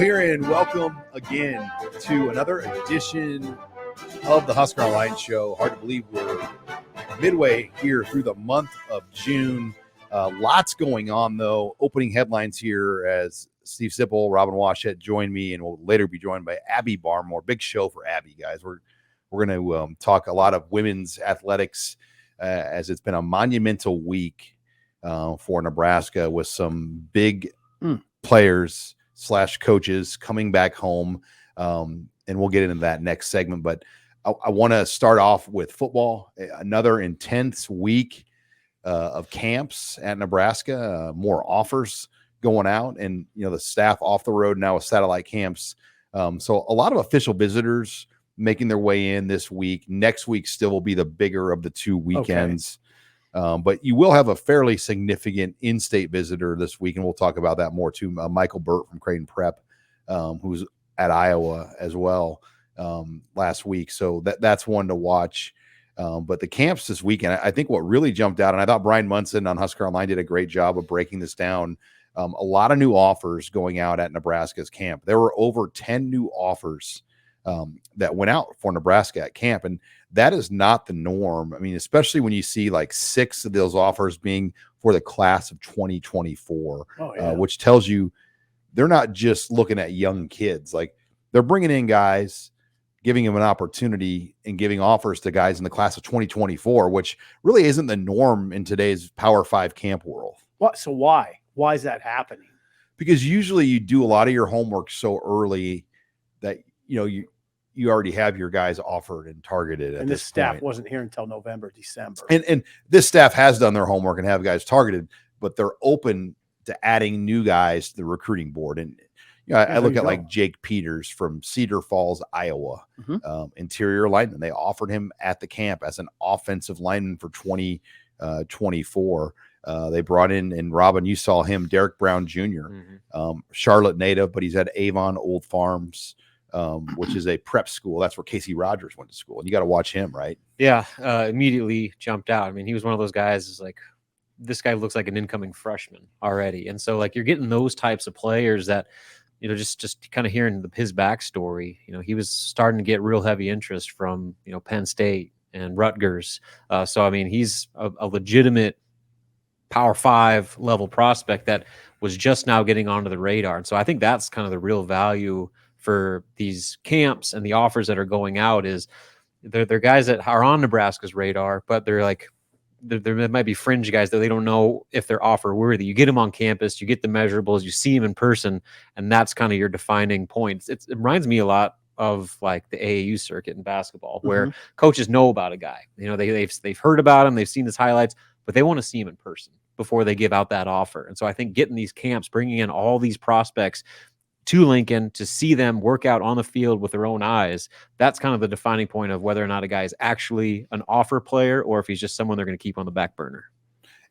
here, and welcome again to another edition of the Husker Online Show. Hard to believe we're midway here through the month of June. Lots going on, though. Opening headlines here as Steve Sipple, Robin Washett join me, and we'll later be joined by Abby Barmore. Big show for Abby, guys. We're going to talk a lot of women's athletics as it's been a monumental week for Nebraska with some big players / coaches coming back home. And we'll get into that next segment. But I want to start off with football. Another intense week of camps at Nebraska, more offers going out, and the staff off the road now with satellite camps. So a lot of official visitors making their way in this week. Next week still will be the bigger of the two weekends. Okay. But you will have a fairly significant in-state visitor this week, and we'll talk about that more too. Michael Burt from Creighton Prep, who's at Iowa as well last week. So that's one to watch. But the camps this weekend, I think what really jumped out, and I thought Brian Munson on Husker Online did a great job of breaking this down. A lot of new offers going out at Nebraska's camp. There were over 10 new offers that went out for Nebraska at camp, and that is not the norm. I mean, especially when you see like 6 of those offers being for the class of 2024, which tells you they're not just looking at young kids. Like, they're bringing in guys, giving them an opportunity, and giving offers to guys in the class of 2024, which really isn't the norm in today's Power 5 camp world. What? So why? Why is that happening? Because usually you do a lot of your homework so early that you already have your guys offered and targeted. And this staff wasn't here until November, December. And this staff has done their homework and have guys targeted, but they're open to adding new guys to the recruiting board. And I look at like Jake Peters from Cedar Falls, Iowa, interior lineman. They offered him at the camp as an offensive lineman for 2024. They brought in, and Robin, you saw him, Derek Brown Jr., Charlotte native, but he's at Avon Old Farms, which is a prep school. That's where Casey Rogers went to school. And you got to watch him, right? Yeah, immediately jumped out. I mean, he was one of those guys is like, this guy looks like an incoming freshman already. And so, like, you're getting those types of players that, just kind of hearing his backstory, he was starting to get real heavy interest from, Penn State and Rutgers. So, I mean, he's a legitimate Power 5 level prospect that was just now getting onto the radar. And so I think that's kind of the real value for these camps and the offers that are going out is they're guys that are on Nebraska's radar, but they're like, there might be fringe guys that they don't know if they're offer worthy. You get them on campus, you get the measurables, you see them in person, and that's kind of your defining points. It reminds me a lot of like the AAU circuit in basketball, where coaches know about a guy. They've heard about him, they've seen his highlights, but they want to see him in person before they give out that offer. And so I think getting these camps, bringing in all these prospects to Lincoln to see them work out on the field with their own eyes, that's kind of the defining point of whether or not a guy is actually an offer player or if he's just someone they're going to keep on the back burner.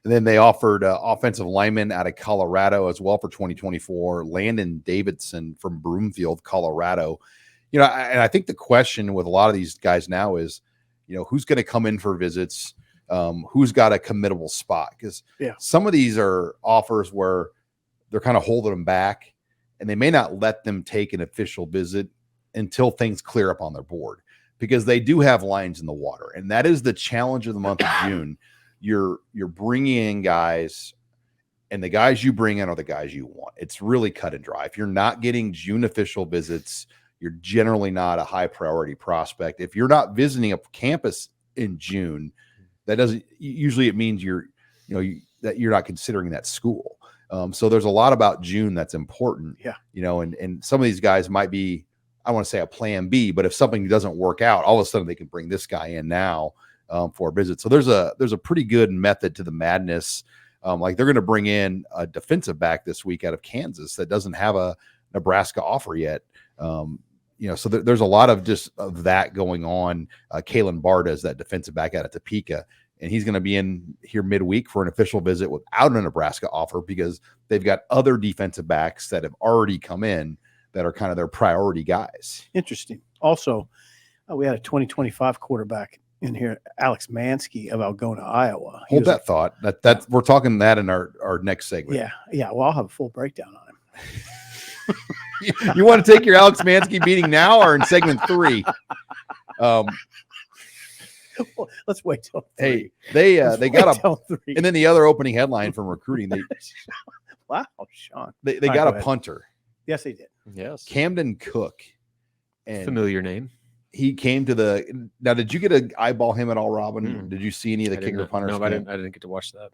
And then they offered offensive lineman out of Colorado as well for 2024, Landon Davidson from Broomfield, Colorado. And I think the question with a lot of these guys now is, who's going to come in for visits, who's got a committable spot? Because some of these are offers where they're kind of holding them back, and they may not let them take an official visit until things clear up on their board, because they do have lines in the water. And that is the challenge of the month of June. You're bringing in guys, and the guys you bring in are the guys you want. It's really cut and dry. If you're not getting June official visits, you're generally not a high priority prospect. If you're not visiting a campus in June, that doesn't usually, it means that you're not considering that school. So there's a lot about June that's important, and some of these guys might be, I want to say a plan B, but if something doesn't work out, all of a sudden they can bring this guy in now for a visit. So there's a pretty good method to the madness. Like, they're going to bring in a defensive back this week out of Kansas that doesn't have a Nebraska offer yet. So there's a lot of just of that going on. Kalen Barta is that defensive back out of Topeka, and he's going to be in here midweek for an official visit without a Nebraska offer because they've got other defensive backs that have already come in that are kind of their priority guys. Interesting. Also, we had a 2025 quarterback in here, Alex Manske of Algona, Iowa. Hold that thought. That we're talking that in our next segment. Yeah. Well, I'll have a full breakdown on him. You want to take your Alex Manske beating now or in segment 3? Let's wait till 3. Hey, they got a, and then the other opening headline from recruiting, wow, Sean, they got a punter. Yes, they did. Yes, Camden Cook, and familiar name. He came to the. Now, did you get to eyeball him at all, Robin? Did you see any of the kicker punters? No, I didn't get to watch that.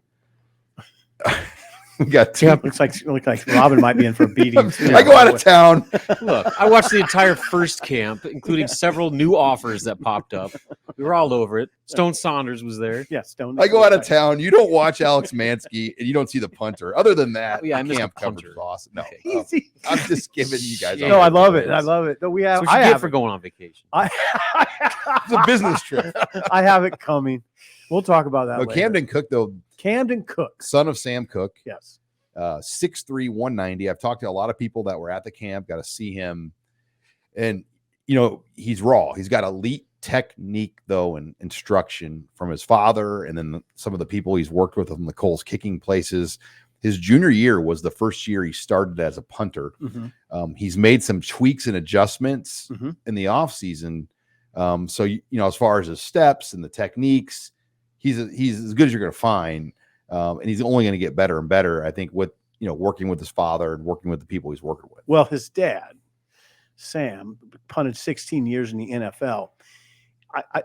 We got 2. Yeah, looks like Robin might be in for a beating. I go out of town. Look, I watched the entire first camp, including several new offers that popped up. We were all over it. Stone Saunders was there. Yeah, Stone. I go out of town. You don't watch Alex Manske, and you don't see the punter. Other than that, yeah, I missed camp the punter. coverage was awesome. No, Okay. I'm just giving you guys. No, I love it. I love it. No, we have. That's what you get for going on vacation. It's a business trip. I have it coming. We'll talk about that. Later. Camden Cook, though. Camden Cook, son of Sam Cook. Yes. 6'3", 190. I've talked to a lot of people that were at the camp, got to see him. And, he's raw. He's got elite technique, though, and instruction from his father and then some of the people he's worked with on the Coles kicking places. His junior year was the first year he started as a punter. Mm-hmm. He's made some tweaks and adjustments mm-hmm. in the offseason. So, as far as his steps and the techniques, he's as good as you're going to find. And he's only going to get better and better, I think, with, working with his father and working with the people he's working with. Well, his dad, Sam, punted 16 years in the NFL.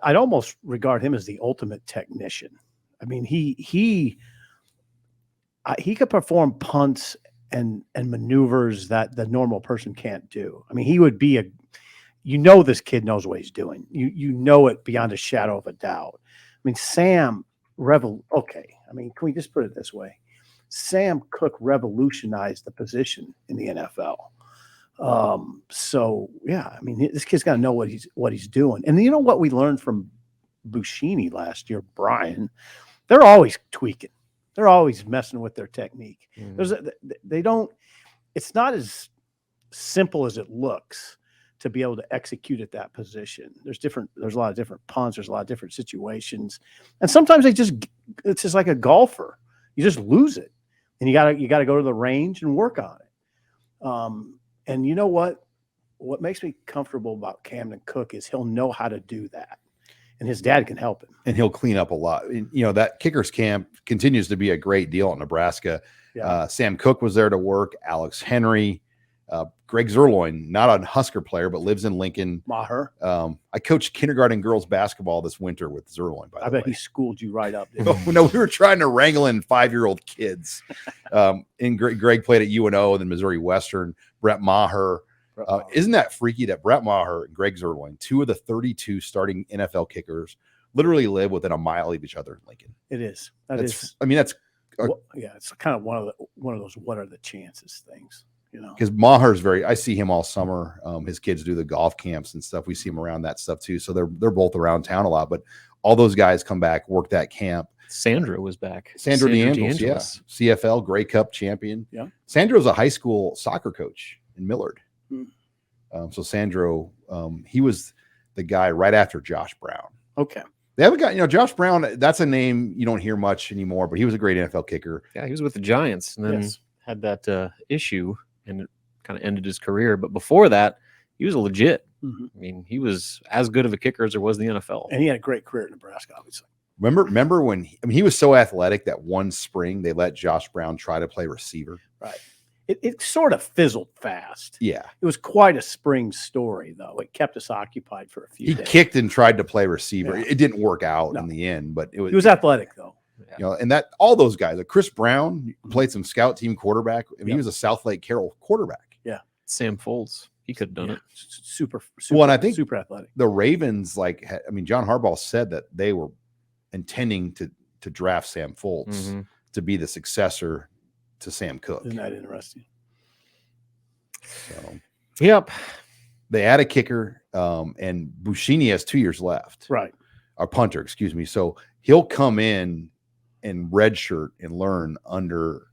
I'd almost regard him as the ultimate technician. I mean, he could perform punts and maneuvers that the normal person can't do. I mean, he would be this kid knows what he's doing. You know it beyond a shadow of a doubt. I mean, Sam I mean, can we just put it this way? Sam Cook revolutionized the position in the NFL. So yeah, I mean, this kid's got to know what he's doing. And you know what we learned from Buschini last year, Brian? They're always tweaking. They're always messing with their technique. It's not as simple as it looks to be able to execute at that position. There's a lot of different punts. There's a lot of different situations. And sometimes it's just like a golfer. You just lose it. And you gotta go to the range and work on it. And you know what makes me comfortable about Camden Cook is he'll know how to do that. And his dad can help him. And he'll clean up a lot. That kickers camp continues to be a great deal in Nebraska. Yeah. Sam Cook was there to work. Alex Henry, Greg Zerloin, not a Husker player, but lives in Lincoln. Maher. I coached kindergarten girls basketball this winter with Zerloin, by the way. I bet he schooled you right up. No, we were trying to wrangle in 5-year-old kids. And Greg played at UNO, then Missouri Western. Brett Maher. Isn't that freaky that Brett Maher and Greg Zerloin, 2 of the 32 starting NFL kickers, literally live within a mile of each other in Lincoln? It is. I mean, that's it's kind of one of those what are the chances things. Because Maher's I see him all summer. His kids do the golf camps and stuff. We see him around that stuff too. So they're both around town a lot, but all those guys come back, work that camp. Sandra was back. Sandra DeAngelis, yeah. CFL Grey Cup champion. Yeah. Sandro's a high school soccer coach in Millard. So Sandro, he was the guy right after Josh Brown. Okay. They haven't got, Josh Brown, that's a name you don't hear much anymore, but he was a great NFL kicker. Yeah, he was with the Giants and then had that issue and it kind of ended his career. But before that, he was a legit. Mm-hmm. I mean, he was as good of a kicker as there was in the NFL. And he had a great career in Nebraska, obviously. Remember when he was so athletic that one spring they let Josh Brown try to play receiver? Right. It sort of fizzled fast. Yeah. It was quite a spring story, though. It kept us occupied for a few days. He kicked and tried to play receiver. Yeah. It didn't work out in the end, but he was athletic, though. And that all those guys, like Chris Brown played some scout team quarterback. I mean, he was a South Lake Carroll quarterback. Yeah. Sam Folds, he could have done it. Super. Well, and I think super athletic. The Ravens, John Harbaugh said that they were intending to draft Sam Folds to be the successor to Sam Cook. Isn't that interesting? So, yep. They add a kicker, and Buschini has 2 years left. Right. Our punter, excuse me. So he'll come in and redshirt and learn under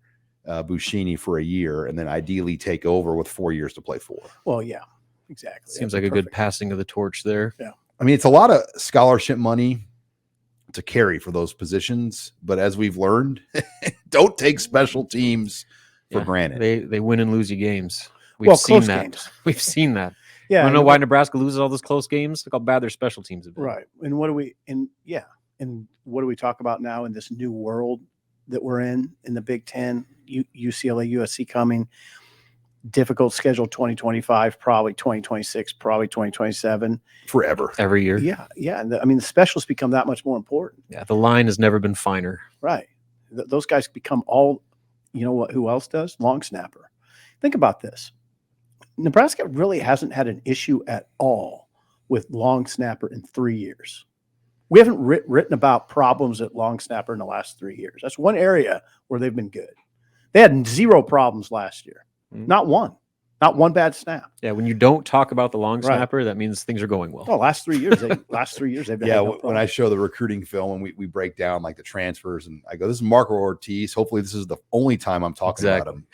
Buschini for a year, and then ideally take over with 4 years to play for. Well, yeah, exactly. Seems like a good passing of the torch there. Yeah. I mean, it's a lot of scholarship money to carry for those positions, but as we've learned, don't take special teams for granted. They win and lose you games. We've seen close that. games. We've seen that. Yeah. I don't know why Nebraska loses all those close games. Look how bad their special teams have been. Right. And what do we talk about now in this new world that we're in the Big Ten? UCLA, USC coming. Difficult schedule 2025, probably 2026, probably 2027. Forever. Every year. Yeah. Yeah. And the specials become that much more important. Yeah. The line has never been finer. Right. Those guys become all, you know what, who else does? Long snapper. Think about this. Nebraska really hasn't had an issue at all with long snapper in 3 years. We haven't written about problems at long snapper in the last 3 years. That's one area where they've been good. They had 0 problems last year. Not one bad snap. Yeah, when you don't talk about the long Right. snapper, that means things are going well. Oh, last 3 years, they've had Yeah, no when problem. I show the recruiting film and we break down like the transfers, and I go, this is Marco Ortiz. Hopefully, this is the only time I'm talking about him.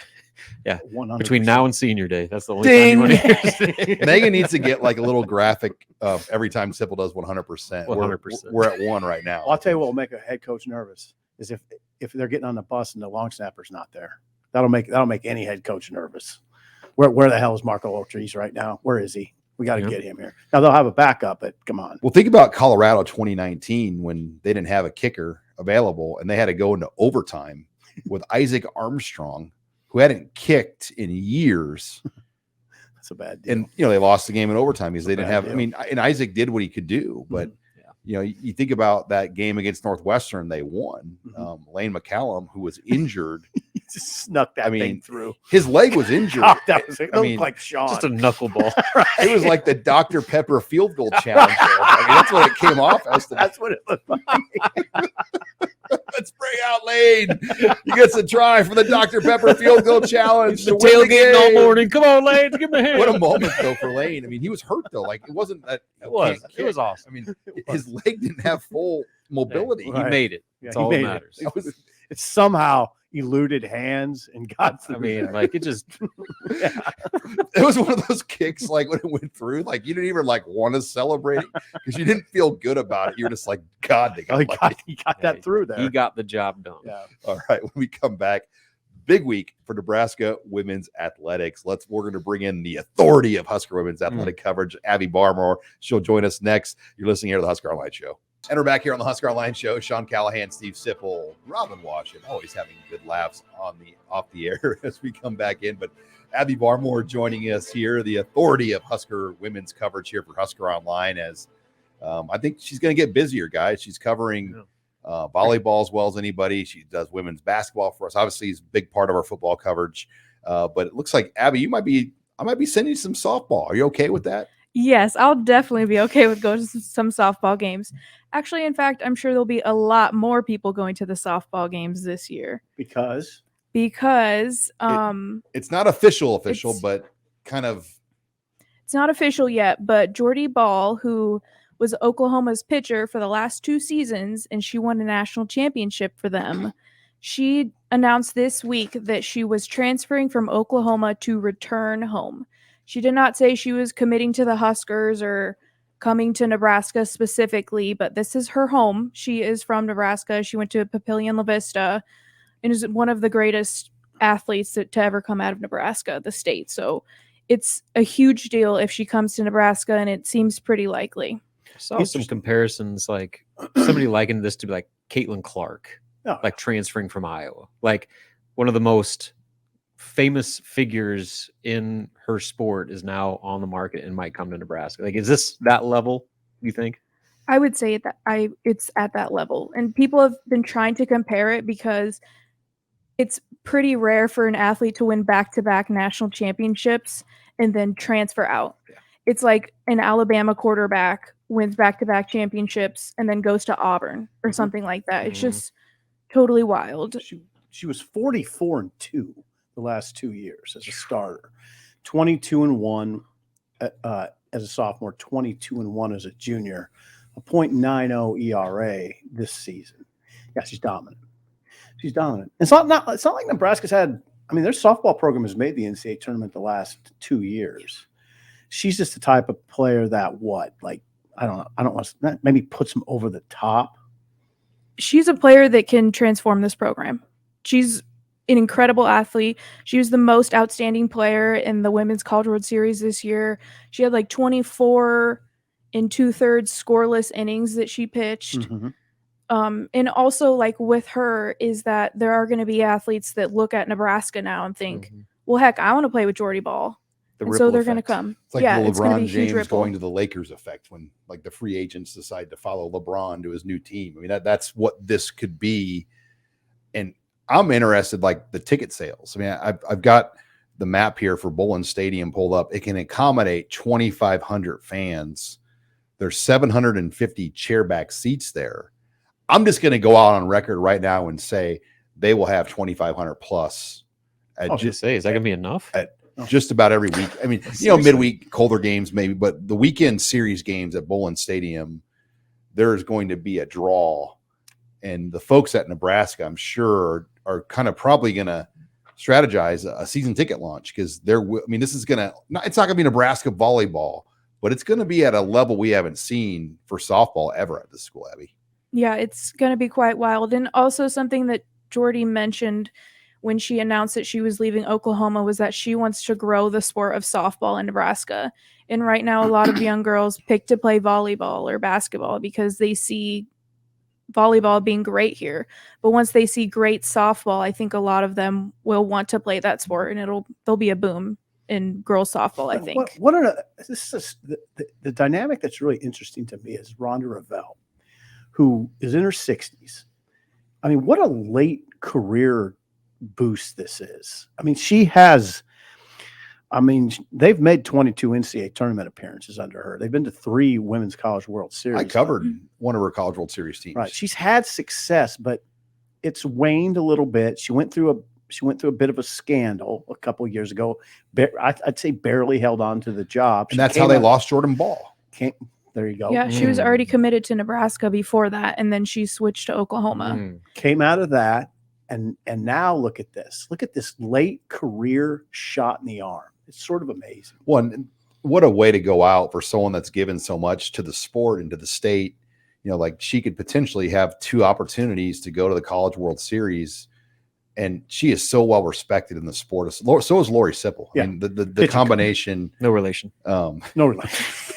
Yeah, 100%. between now and senior day, that's the only time you want to hear it. Megan needs to get like a little graphic of every time Sipple does 100%. 100%. We're at 1 right now. Well, I'll tell you what will make a head coach nervous is if they're getting on the bus and the long snapper's not there. That'll make any head coach nervous. Where the hell is Marco Ortiz right now? Where is he? We got to get him here. Now they'll have a backup, but come on. Well, think about Colorado 2019 when they didn't have a kicker available and they had to go into overtime with Isaac Armstrong, who hadn't kicked in years. That's a bad deal. And they lost the game in overtime because they didn't have. deal. I mean, and Isaac did what he could do, but you think about that game against Northwestern, they won. Lane McCallum, who was injured, He just snuck that thing through. his leg was injured. God, that was, it looked like Sean. Just a knuckleball. It was like the Dr. Pepper field goal challenge. I mean, that's what it came off as. That's what it looked like. Let's bring out Lane. He gets a try for the Dr. Pepper field goal challenge. The to win the tailgating all game. morning. Come on, Lane, give me a hand. What a moment though for Lane. I mean, he was hurt though. Like it wasn't that It was. can't It was kick. awesome. I mean, his leg didn't have full mobility. He Right. made it. Yeah, That's he all that made it. matters. It somehow eluded hands and got through. I mean, there. like it just It was one of those kicks, like when it went through, like you didn't even like want to celebrate because you didn't feel good about it. You're just like, God, they got lucky. he got that through there. he got the job done. yeah. All right, when we come back, big week for Nebraska women's athletics. We're going to bring in the authority of Husker women's athletic coverage, Abby Barmore. She'll join us next. You're listening here to the Husker Online Show. And we're back here on the Husker Online Show. Sean Callahan, Steve Sipple, Robin Washington, always having good laughs off the air as we come back in. But Abby Barmore joining us here, the authority of Husker women's coverage here for Husker Online. As I think she's going to get busier, guys. She's covering volleyball as well as anybody. She does women's basketball for us. Obviously, it's a big part of our football coverage. But it looks like Abby, I might be sending you some softball. Are you okay with that? Yes, I'll definitely be okay with going to some softball games. Actually, in fact, I'm sure there'll be a lot more people going to the softball games this year Because it's not official, It's- but kind of. it's not official yet, but Jordy Ball, who was Oklahoma's pitcher for the last 2 seasons, and she won a national championship for them. She announced this week that she was transferring from Oklahoma to return home. She did not say she was committing to the Huskers or coming to Nebraska specifically, but this is her home. She is from Nebraska. She went to Papillion La Vista and is one of the greatest athletes to ever come out of Nebraska, the state. So it's a huge deal if she comes to Nebraska, and it seems pretty likely. I saw some comparisons, like somebody likened this to like Caitlin Clark, Oh. like transferring from Iowa, like one of the most famous figures in her sport is now on the market and might come to Nebraska. Like, is this that level, you think? I would say that it's at that level. And people have been trying to compare it because it's pretty rare for an athlete to win back-to-back national championships and then transfer out. Yeah. It's like an Alabama quarterback wins back-to-back championships and then goes to Auburn or something like that. It's just totally wild. she was 44-2 the last 2 years as a starter, 22-1 as a sophomore, 22-1 as a junior, a .90 ERA this season. Yeah, she's dominant. She's dominant. It's not like Nebraska's had. I mean, their softball program has made the NCAA tournament the last 2 years. She's just the type of player that I don't want to maybe puts them over the top. She's a player that can transform this program. She's an incredible athlete. She was the most outstanding player in the Women's College World Series this year. She had like 24 and 2/3 scoreless innings that she pitched. Mhm. And also, like, with her is that there are going to be athletes that look at Nebraska now and think, well, heck, I want to play with Jordy Ball. And so they're going to come. It's like yeah, the it's going to be LeBron a huge James ripple. going to the Lakers effect when like the free agents decide to follow LeBron to his new team. I mean, that's what this could be. And I'm interested, like the ticket sales. I mean, I've got the map here for Bullen Stadium pulled up. It can accommodate 2,500 fans. There's 750 chairback seats there. I'm just going to go out on record right now and say they will have 2,500 plus. Is that going to be enough? Just about every week. I mean, midweek colder games maybe, but the weekend series games at Bullen Stadium, there is going to be a draw. And the folks at Nebraska, I'm sure, are kind of probably going to strategize a season ticket launch because this is going to, it's not going to be Nebraska volleyball, but it's going to be at a level we haven't seen for softball ever at this school, Abby. Yeah, it's going to be quite wild. And also something that Jordy mentioned when she announced that she was leaving Oklahoma was that she wants to grow the sport of softball in Nebraska. And right now, a lot of young girls pick to play volleyball or basketball because they see volleyball being great here. But once they see great softball, I think a lot of them will want to play that sport, and there'll be a boom in girls softball, I think. This is the dynamic that's really interesting to me is Rhonda Revelle, who is in her 60s. I mean, what a late career boost this is. I mean, they've made 22 NCAA tournament appearances under her. They've been to 3 Women's College World Series. I covered one of her College World Series teams. Right. She's had success, but it's waned a little bit. She went through a bit of a scandal a couple of years ago. I'd say barely held on to the job. And that's how they lost Jordan Ball. There you go. Yeah, she was already committed to Nebraska before that, and then she switched to Oklahoma. Came out of that, and now look at this. Look at this late career shot in the arm. It's sort of amazing. One, what a way to go out for someone that's given so much to the sport and to the state. Like she could potentially have 2 opportunities to go to the College World Series. And she is so well respected in the sport. So is Lori Sipple. Yeah. I mean, the combination. No relation. No relation.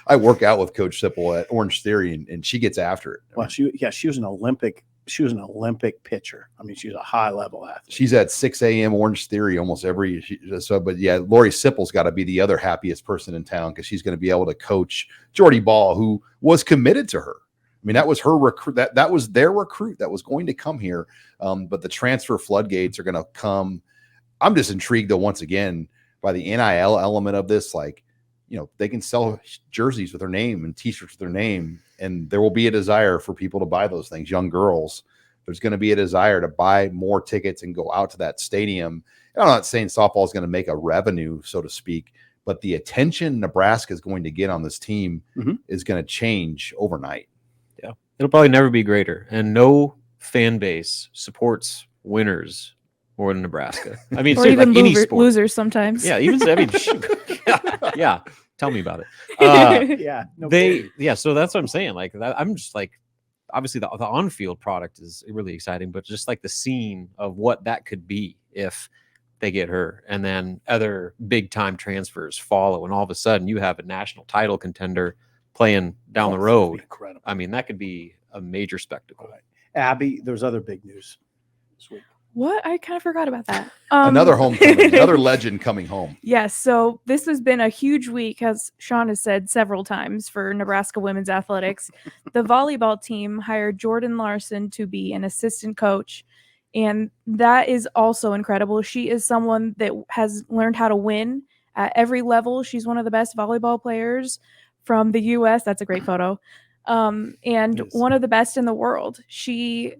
I work out with Coach Sipple at Orange Theory, and she gets after it. Well, she was an Olympic. She was an Olympic pitcher. I mean, she's a high level athlete. She's at 6 a.m. Orange Theory almost every. But yeah, Lori Sipple's got to be the other happiest person in town because she's going to be able to coach Jordy Ball, who was committed to her. I mean, that was her recruit. That was their recruit that was going to come here. But the transfer floodgates are going to come. I'm just intrigued, though, once again, by the NIL element of this. Like, they can sell jerseys with their name and T-shirts with their name, and there will be a desire for people to buy those things. Young girls, there's going to be a desire to buy more tickets and go out to that stadium. And I'm not saying softball is going to make a revenue, so to speak, but the attention Nebraska is going to get on this team is going to change overnight. Yeah, it'll probably never be greater, and no fan base supports winners more than Nebraska. I mean, or even any sport. Losers sometimes. Yeah, even yeah. Tell me about it. So that's what I'm saying. Like, I'm just like, obviously the on-field product is really exciting, but just like the scene of what that could be if they get her, and then other big-time transfers follow, and all of a sudden you have a national title contender playing down the road. Incredible. I mean, that could be a major spectacle. Right. Abby, there's other big news this week. What? I kind of forgot about that. Another homecoming, another legend coming home. Yes. So this has been a huge week, as Sean has said several times, for Nebraska women's athletics. The volleyball team hired Jordan Larson to be an assistant coach. And that is also incredible. She is someone that has learned how to win at every level. She's one of the best volleyball players from the U.S. That's a great photo. And one of the best in the world. She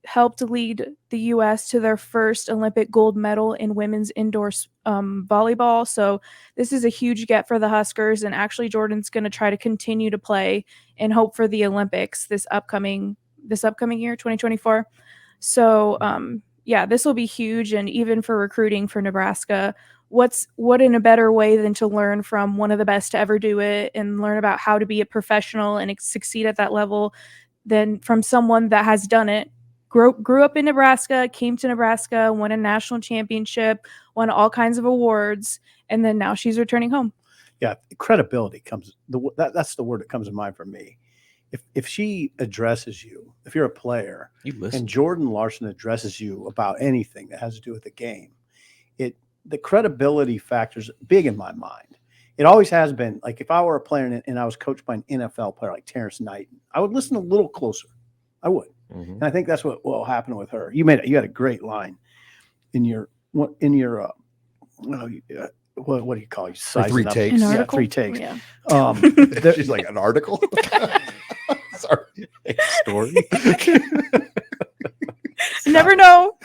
helped lead the U.S. to their first Olympic gold medal in women's indoor volleyball. So this is a huge get for the Huskers. And actually, Jordan's going to try to continue to play and hope for the Olympics this upcoming year, 2024. So, this will be huge. And even for recruiting for Nebraska, what in a better way than to learn from one of the best to ever do it and learn about how to be a professional and succeed at that level than from someone that has done it grew up in Nebraska, came to Nebraska, won a national championship, won all kinds of awards, and then now she's returning home. Yeah, credibility comes. That's the word that comes to mind for me. If she addresses you, if you're a player, You listen. and Jordan Larson addresses you about anything that has to do with the game, the credibility factor's big in my mind. It always has been. Like if I were a player and I was coached by an NFL player like Terrence Knight, I would listen a little closer. I would, and I think that's what will happen with her. You had a great line in your what do you call it? Three takes. An Yeah, article? 3 takes. Yeah. She's like an article. Sorry, Story. Never know.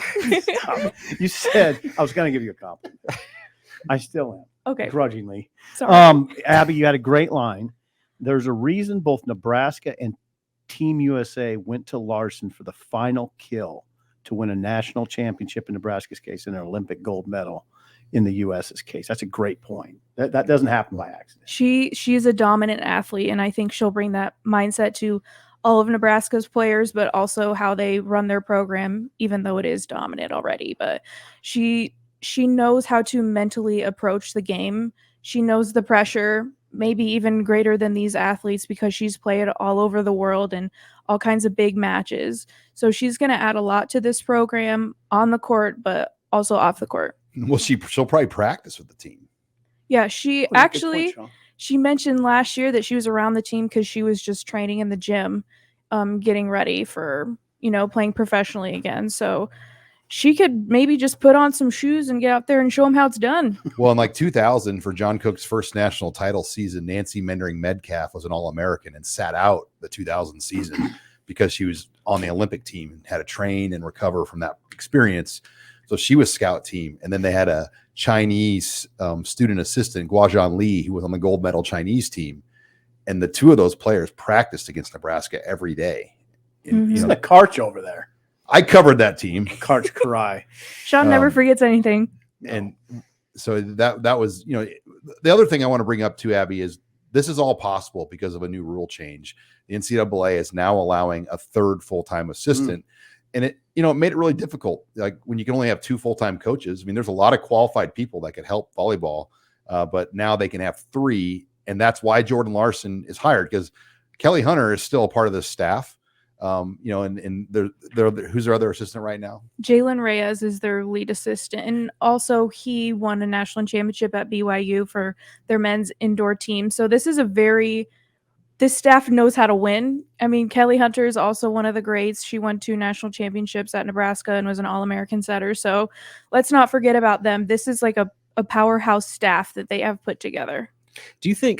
You said I was going to give you a compliment. I still am. Okay. Grudgingly. Sorry. Abby, you had a great line. There's a reason both Nebraska and Team USA went to Larson for the final kill to win a national championship in Nebraska's case and an Olympic gold medal in the US's case. That's a great point. That doesn't happen by accident. She's a dominant athlete, and I think she'll bring that mindset to all of Nebraska's players, but also how they run their program, even though it is dominant already. But she knows how to mentally approach the game. She knows the pressure, maybe even greater than these athletes, because she's played all over the world and all kinds of big matches. So she's going to add a lot to this program on the court, but also off the court. Well, she'll probably practice with the team. Yeah, she actually, she mentioned last year that she was around the team because she was just training in the gym, getting ready for, playing professionally again. So she could maybe just put on some shoes and get out there and show them how it's done. Well, in 2000, for John Cook's first national title season, Nancy Mendering-Metcalf was an All-American and sat out the 2000 season because she was on the Olympic team and had to train and recover from that experience. So she was scout team. And then they had a Chinese student assistant, Guozhan Li, who was on the gold medal Chinese team. And the two of those players practiced against Nebraska every day. And, Isn't a Karch over there? I covered that team. Karch Karai. Sean never forgets anything. And so that was, the other thing I want to bring up too, Abby, is this is all possible because of a new rule change. The NCAA is now allowing a third full-time assistant. And it made it really difficult. Like when you can only have 2 full-time coaches. I mean, there's a lot of qualified people that could help volleyball, but now they can have 3. And that's why Jordan Larson is hired, because Kelly Hunter is still a part of this staff. And who's their other assistant right now? Jalen Reyes is their lead assistant. And also he won a national championship at BYU for their men's indoor team. So this staff knows how to win. I mean, Kelly Hunter is also one of the greats. She won 2 national championships at Nebraska and was an All-American setter. So let's not forget about them. This is like a powerhouse staff that they have put together.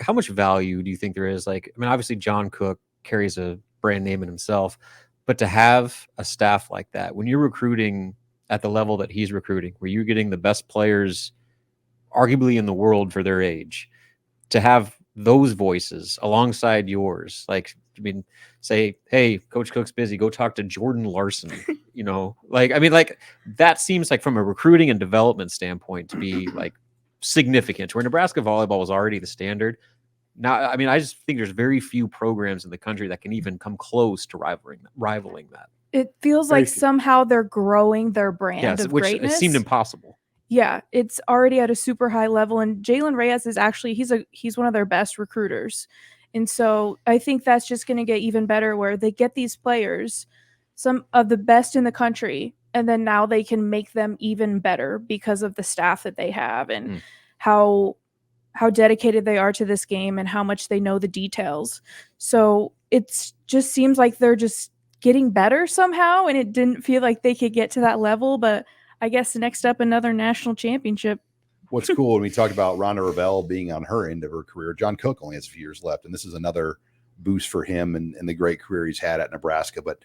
How much value do you think there is? Obviously John Cook carries a brand name in himself, but to have a staff like that, when you're recruiting at the level that he's recruiting, where you're getting the best players arguably in the world for their age, to have those voices alongside yours, say, hey, Coach Cook's busy, go talk to Jordan Larson, that seems like from a recruiting and development standpoint to be significant, where Nebraska volleyball was already the standard. Now, I just think there's very few programs in the country that can even come close to rivaling that. It feels like somehow they're growing their brand of greatness. It seemed impossible. Yeah, it's already at a super high level, and Jalen Reyes is actually he's one of their best recruiters, and so I think that's just going to get even better, where they get these players, some of the best in the country, and then now they can make them even better because of the staff that they have and how dedicated they are to this game and how much they know the details. So it just seems like they're just getting better somehow, and it didn't feel like they could get to that level, but I guess next up, another national championship. What's cool when we talk about Rhonda Revelle being on her end of her career, John Cook only has a few years left, and this is another boost for him and the great career he's had at Nebraska. But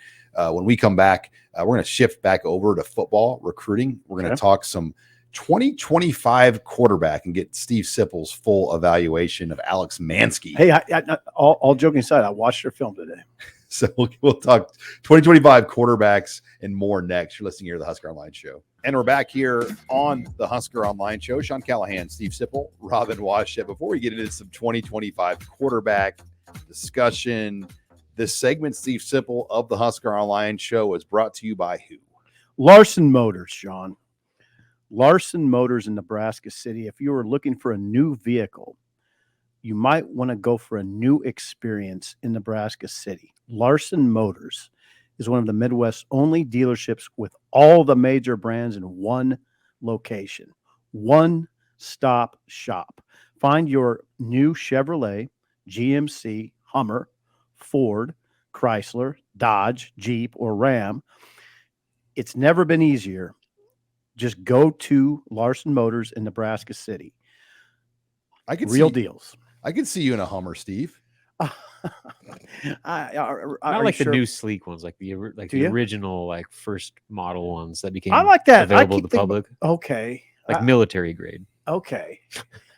when we come back, we're going to shift back over to football recruiting. We're going to talk some 2025 quarterback and get Steve Sipple's full evaluation of Alex Manske. Hey, all joking aside, I watched her film today. So we'll talk 2025 quarterbacks and more next. You're listening here to the Husker Online Show. And we're back here on the Husker Online Show. Sean Callahan, Steve Sipple, Robin Washut. Before we get into some 2025 quarterback discussion, This segment, Steve Sipple of the Husker Online Show, is brought to you by who? Larson Motors, Sean. Larson Motors in Nebraska City. If you are looking for a new vehicle, you might want to go for a new experience in Nebraska City. Larson Motors is one of the Midwest's only dealerships with all the major brands in one location. One-stop shop. Find your new Chevrolet, GMC, Hummer, Ford, Chrysler, Dodge, Jeep, or Ram. It's never been easier. Just go to Larson Motors in Nebraska City. Real deals. I could see you in a Hummer, Steve. Not like the new sleek ones, like the original, like first model ones that became I like that. available to the public. Okay. Like military grade. Okay.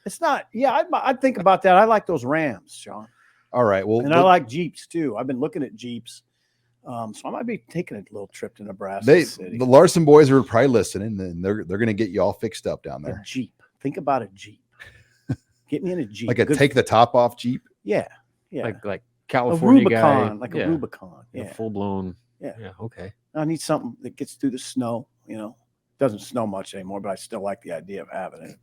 It's not. Yeah, I'd think about that. I like those Rams, Sean. All right. Well, and I like Jeeps too. I've been looking at Jeeps. So I might be taking a little trip to Nebraska City. The Larson boys are probably listening, and they're going to get you all fixed up down there. A Jeep. Think about a Jeep. Get me in a Jeep. Like a take the top off Jeep. Yeah. Yeah. Like California Rubicon, guy. like a Rubicon. Yeah. Full blown. Yeah. Yeah. Okay. I need something that gets through the snow. Doesn't snow much anymore, but I still like the idea of having it.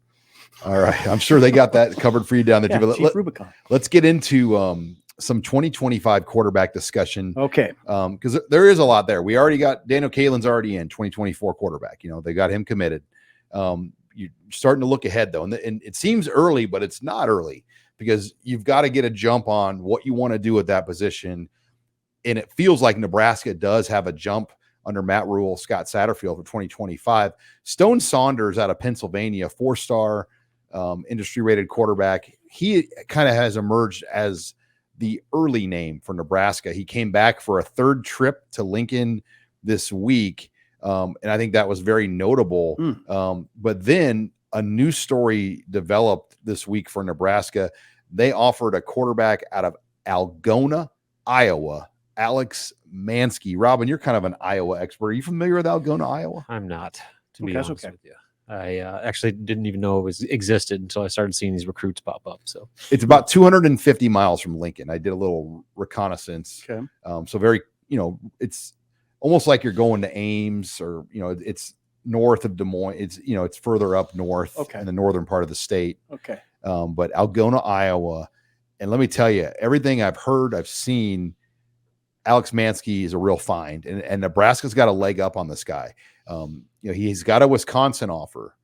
All right. I'm sure they got that covered for you down there. Yeah, Jeep Rubicon. Let's get into some 2025 quarterback discussion. Okay. Because there is a lot there. We already got Daniel Kaelin's already in 2024 quarterback. They got him committed. You're starting to look ahead though. And it seems early, but it's not early because you've got to get a jump on what you want to do at that position. And it feels like Nebraska does have a jump under Matt Rhule, Scott Satterfield for 2025. Stone Saunders out of Pennsylvania, 4-star industry rated quarterback. He kind of has emerged as the early name for Nebraska. He came back for a third trip to Lincoln this week. And I think that was very notable. But then a new story developed this week for Nebraska. They offered a quarterback out of Algona, Iowa, Alex Manske. Robin, you're kind of an Iowa expert. Are you familiar with Algona, Iowa? I'm not, to be honest with you. I actually didn't even know it existed until I started seeing these recruits pop up. So it's about 250 miles from Lincoln. I did a little reconnaissance. Okay. So very, it's almost like you're going to Ames or, it's north of Des Moines. It's further up north in the northern part of the state. Okay. But Algona, Iowa. And let me tell you, everything I've heard, I've seen, Alex Manske is a real find, and Nebraska's got a leg up on this guy. He's got a Wisconsin offer,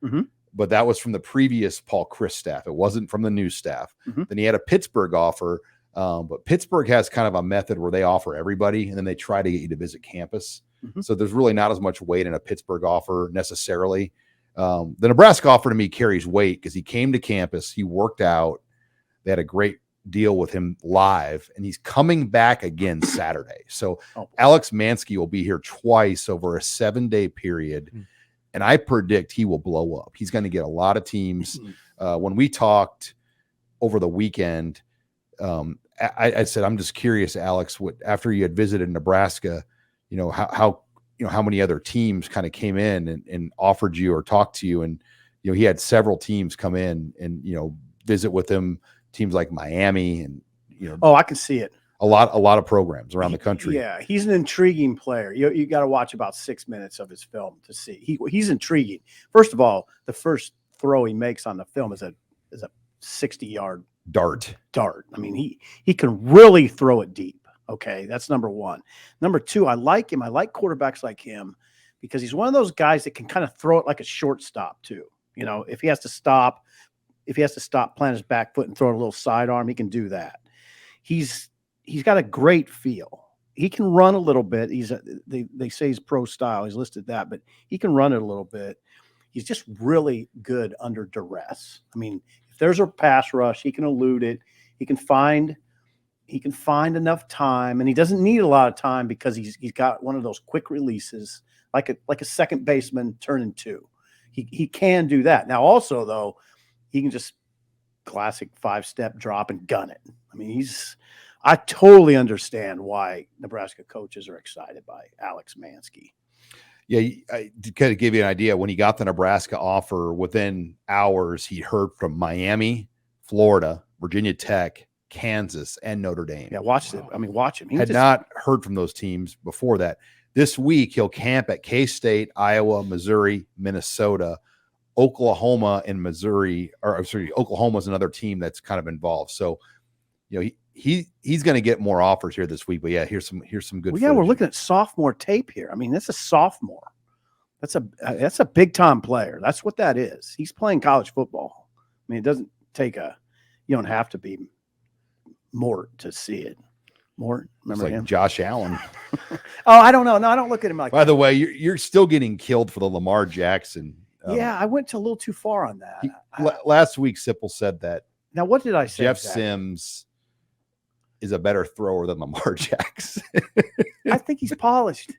but that was from the previous Paul Chryst staff. It wasn't from the new staff. Then he had a Pittsburgh offer, but Pittsburgh has kind of a method where they offer everybody, and then they try to get you to visit campus. So there's really not as much weight in a Pittsburgh offer necessarily. The Nebraska offer to me carries weight because he came to campus, he worked out, they had a great deal with him live, and he's coming back again Saturday. So Alex Manske will be here twice over a 7-day period, and I predict he will blow up. He's going to get a lot of teams. When we talked over the weekend, I said, I'm just curious, Alex, after you had visited Nebraska, how many other teams kind of came in and offered you or talked to you, and he had several teams come in and visit with him. Teams like Miami and I can see it. A lot of programs around the country. Yeah, he's an intriguing player. You got to watch about 6 minutes of his film to see. He's intriguing. First of all, the first throw he makes on the film is a 60-yard dart. I mean, he can really throw it deep. Okay, that's number one. Number two, I like him. I like quarterbacks like him because he's one of those guys that can kind of throw it like a shortstop too. If he has to stop. If he has to stop, plant his back foot and throw a little sidearm, he can do that. He's got a great feel. He can run a little bit. They say he's pro style. He's listed that, but he can run it a little bit. He's just really good under duress. I mean, if there's a pass rush, he can elude it. He can find enough time, and he doesn't need a lot of time because he's got one of those quick releases, like a second baseman turning two. He can do that. Now, also though, he can just classic 5-step drop and gun it. I mean, I totally understand why Nebraska coaches are excited by Alex Manske. Yeah, to kind of give you an idea, when he got the Nebraska offer, within hours, he heard from Miami, Florida, Virginia Tech, Kansas, and Notre Dame. Yeah, watch it. I mean, watch him. He Had just- not heard from those teams before that. This week, he'll camp at K-State, Iowa, Missouri, Minnesota, Oklahoma, and Missouri. Or sorry, Oklahoma's another team that's kind of involved. So, you know, he's going to get more offers here this week. But yeah, here's some good. Well, yeah, we're footage. looking at sophomore tape here. I mean, that's a sophomore. That's a big time player. That's what that is. He's playing college football. I mean, it doesn't take you don't have to be Mort to see it. Mort, It's remember like him? Josh Allen. Oh, I don't know. No, I don't look at him like By that. the way, you're still getting killed for the Lamar Jackson. Yeah, I went to a little too far on that. Last week, Sipple said that Now, what did I say? Jeff exactly? Sims is a better thrower than Lamar Jackson. I think he's polished.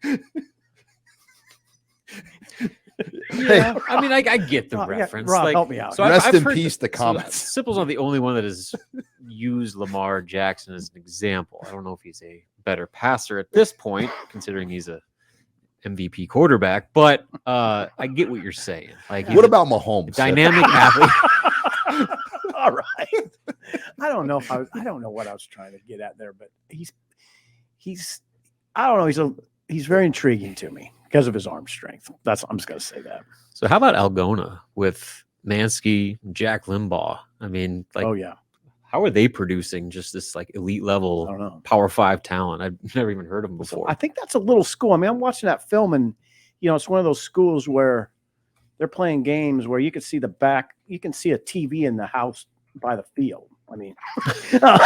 Yeah, I mean, I get the Rob, yeah, reference. Rob, like, help me out. So I've- Rest I've in heard peace, the so comments. Sipple's not the only one that has used Lamar Jackson as an example. I don't know if he's a better passer at this point, considering he's a MVP quarterback. But I get what you're saying. Like, What about Mahomes? dynamic athlete? All right. I don't know what I was trying to get at there, but he's I don't know. He's very intriguing to me because of his arm strength. I'm just gonna say that. So how about Algona with Manske, Jack Limbaugh? I mean, like, Oh yeah. how are they producing just this like elite I level don't know. Power 5 talent? I've never even heard of them So before. I think that's a little school. I mean, I'm watching that film, and it's one of those schools where they're playing games where you can see you can see a TV in the house by the field. I mean, you know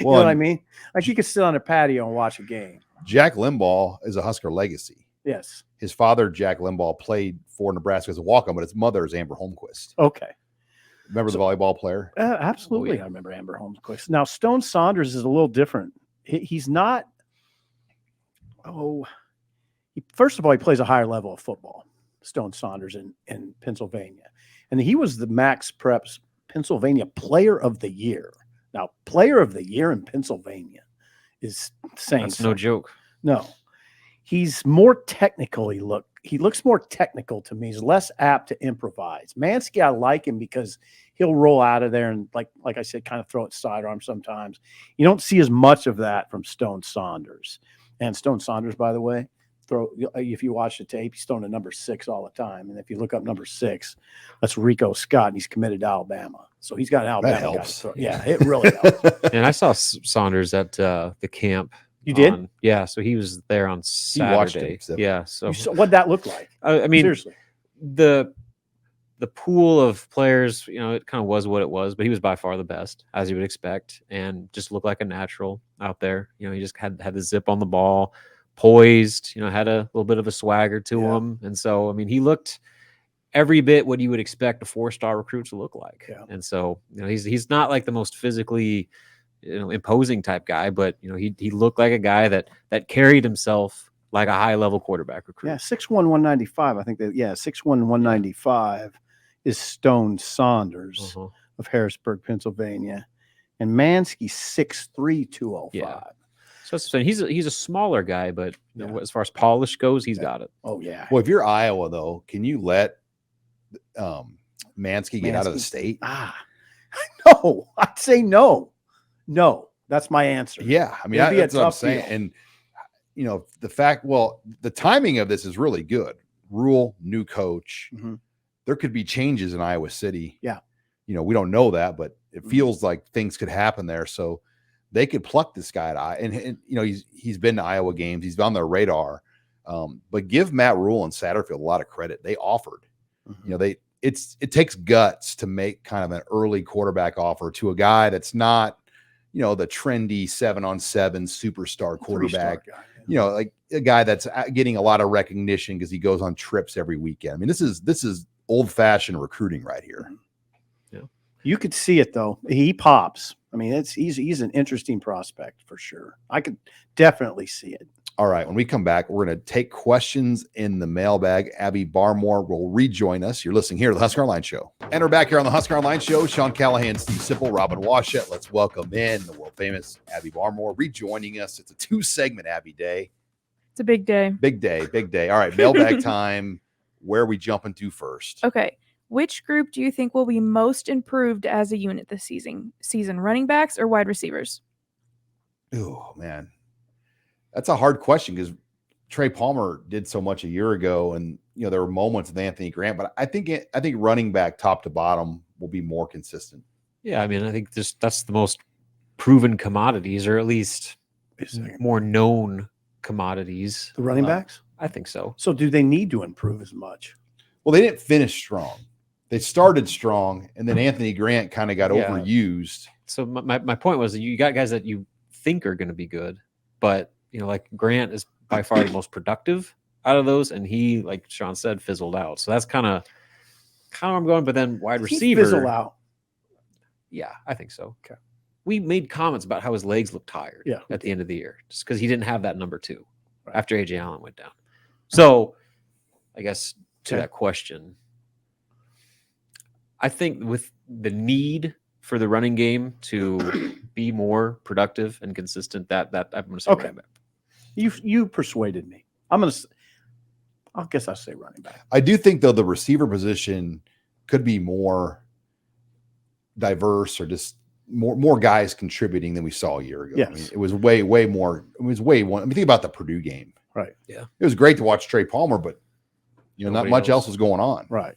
what I mean? Like you could sit on a patio and watch a game. Jack Limbaugh is a Husker legacy. Yes. His father, Jack Limbaugh, played for Nebraska as a walk-on, but his mother is Amber Holmquist. Okay. Remember the volleyball player? Absolutely. Oh, yeah. I remember Amber Holmquist. Now, Stone Saunders is a little different. He's not. First of all, he plays a higher level of football. Stone Saunders in Pennsylvania, and he was the Max Preps Pennsylvania Player of the Year. Now, Player of the Year in Pennsylvania is saying That's no joke. No, he's more technical. He looks more technical to me. He's less apt to improvise. Manske, I like him because he'll roll out of there and like I said, kind of throw it sidearm sometimes. You don't see as much of that from Stone Saunders. And Stone Saunders, by the way, if you watch the tape, he's throwing a number 6 all the time. And if you look up number 6, that's Rico Scott, and he's committed to Alabama. So he's got an Alabama. That helps. Yeah, it really helps. And I saw Saunders at the camp. You did? Yeah, so he was there on Saturday. watched him, so- Yeah, so What'd that look like? I mean, Seriously. the pool of players, it kind of was what it was, but he was by far the best, as you would expect, and just looked like a natural out there. He just had the zip on the ball, poised, had a little bit of a swagger to Yeah. him. And so, I mean, he looked every bit what you would expect a 4-star recruit to look like. Yeah. And so, he's not like the most physically, imposing type guy, but he looked like a guy that carried himself like a high level quarterback recruit. Yeah, 6'1", 195. I think 6'1", 195 is Stone Saunders Uh-huh. of Harrisburg, Pennsylvania. And Manske 6'3", 205. Yeah. So that's what I'm saying. He's a smaller guy, but Yeah. as far as polish goes, he's Yeah. got it. Oh, yeah. Well, if you're Iowa, though, can you let Manske get out of the Mansky? state? No, I'd say no. No, that's my answer. Yeah, I mean, It'd be a that's what I'm tough saying. deal. And the timing of this is really good. Rhule, new coach. Mhm. There could be changes in Iowa City. Yeah. We don't know that, but it Mhm. feels like things could happen there. So they could pluck this guy and he's been to Iowa games. He's on their radar. But give Matt Rhule and Satterfield a lot of credit. They offered. Mhm. It takes guts to make kind of an early quarterback offer to a guy that's not, the trendy 7-on-7 superstar quarterback. Three-star guy, Like a guy that's getting a lot of recognition because he goes on trips every weekend. I mean, this is old fashioned recruiting right here. You could see it though. He pops. I mean, he's an interesting prospect for sure. I could definitely see it. All right. When we come back, we're going to take questions in the mailbag. Abby Barmore will rejoin us. You're listening here to the Husker Online Show. And we're back here on the Husker Online Show. Sean Callahan, Steve Sipple, Robin Washut. Let's welcome in the world famous Abby Barmore rejoining us. It's a 2-segment Abby day. It's a big day. Big day, big day. All right. Mailbag time. Where are we jumping to first? Okay. Which group do you think will be most improved as a unit this season? Running backs or wide receivers? Oh man, that's a hard question because Trey Palmer did so much a year ago, and there were moments with Anthony Grant, but I think running back top to bottom will be more consistent. Yeah, I mean, I think that's the most proven commodities, or at least more known commodities. The running backs? I think so. So do they need to improve as much? Well, they didn't finish strong. They started strong, and then Anthony Grant kind of got overused. So my point was that you got guys that you think are going to be good, but like Grant is by far the most productive out of those, and he, like Sean said, fizzled out. So that's kind of where I'm going. But then wide receiver, fizzle out. Yeah, I think so. Okay. We made comments about how his legs looked tired at the end of the year, just because he didn't have that number 2 after AJ Allen went down. So I guess to that question, I think with the need for the running game to be more productive and consistent, that I'm going to say running back. You persuaded me. I guess I'll say running back. I do think, though, the receiver position could be more diverse, or just more guys contributing than we saw a year ago. Yes. I mean, it was way more. It was way one. I mean, think about the Purdue game. Right. Yeah. It was great to watch Trey Palmer, but not much else was going on. Right.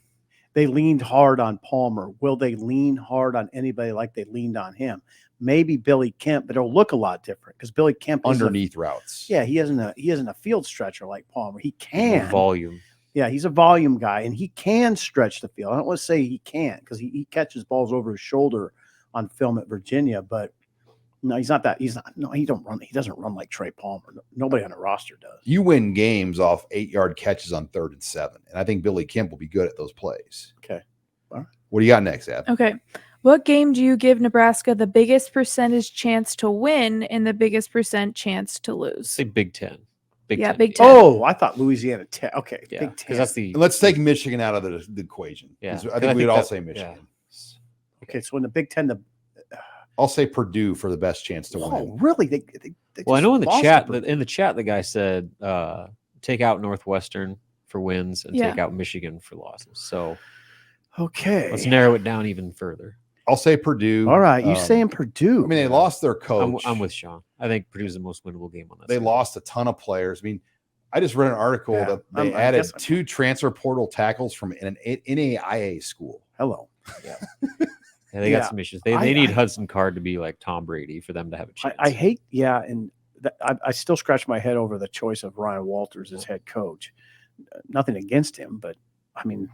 They leaned hard on Palmer. Will they lean hard on anybody like they leaned on him? Maybe Billy Kemp, but it'll look a lot different because Billy Kemp underneath routes. Yeah, he isn't a field stretcher like Palmer. He can volume. Yeah, he's a volume guy, and he can stretch the field. I don't want to say he can't, because he catches balls over his shoulder on film at Virginia, but no, he's not that. No, he doesn't run like Trey Palmer. Nobody on the roster does. You win games off 8-yard catches on 3rd and 7, and I think Billy Kemp will be good at those plays. Okay. All right. What do you got next, Ab? Okay. What game do you give Nebraska the biggest percentage chance to win and the biggest % chance to lose? Say Big Ten. Big Ten. Big Ten. Oh, I thought Louisiana Tech. Okay, Yeah, Big Ten. because that's the. And let's take Michigan out of the equation. Yeah, I think we'd all say Michigan. Yeah. Okay, so in the Big Ten, I'll say Purdue for the best chance to win. Really? They Well, I know in just the lost chat, in the chat, the guy said, take out Northwestern for wins and take out Michigan for losses. So okay, let's narrow it down even further. I'll say Purdue. All right, you saying Purdue? I mean, they lost their coach. I'm with Sean. I think Purdue's the most winnable game on that. They lost a ton of players. I mean, I just read an article that they added 2 transfer portal tackles from an NAIA school. Hello. Yeah. Yeah, they got some issues. They need Hudson Card to be like Tom Brady for them to have a chance. I hate, and I still scratch my head over the choice of Ryan Walters as head coach. Nothing against him, but I mean,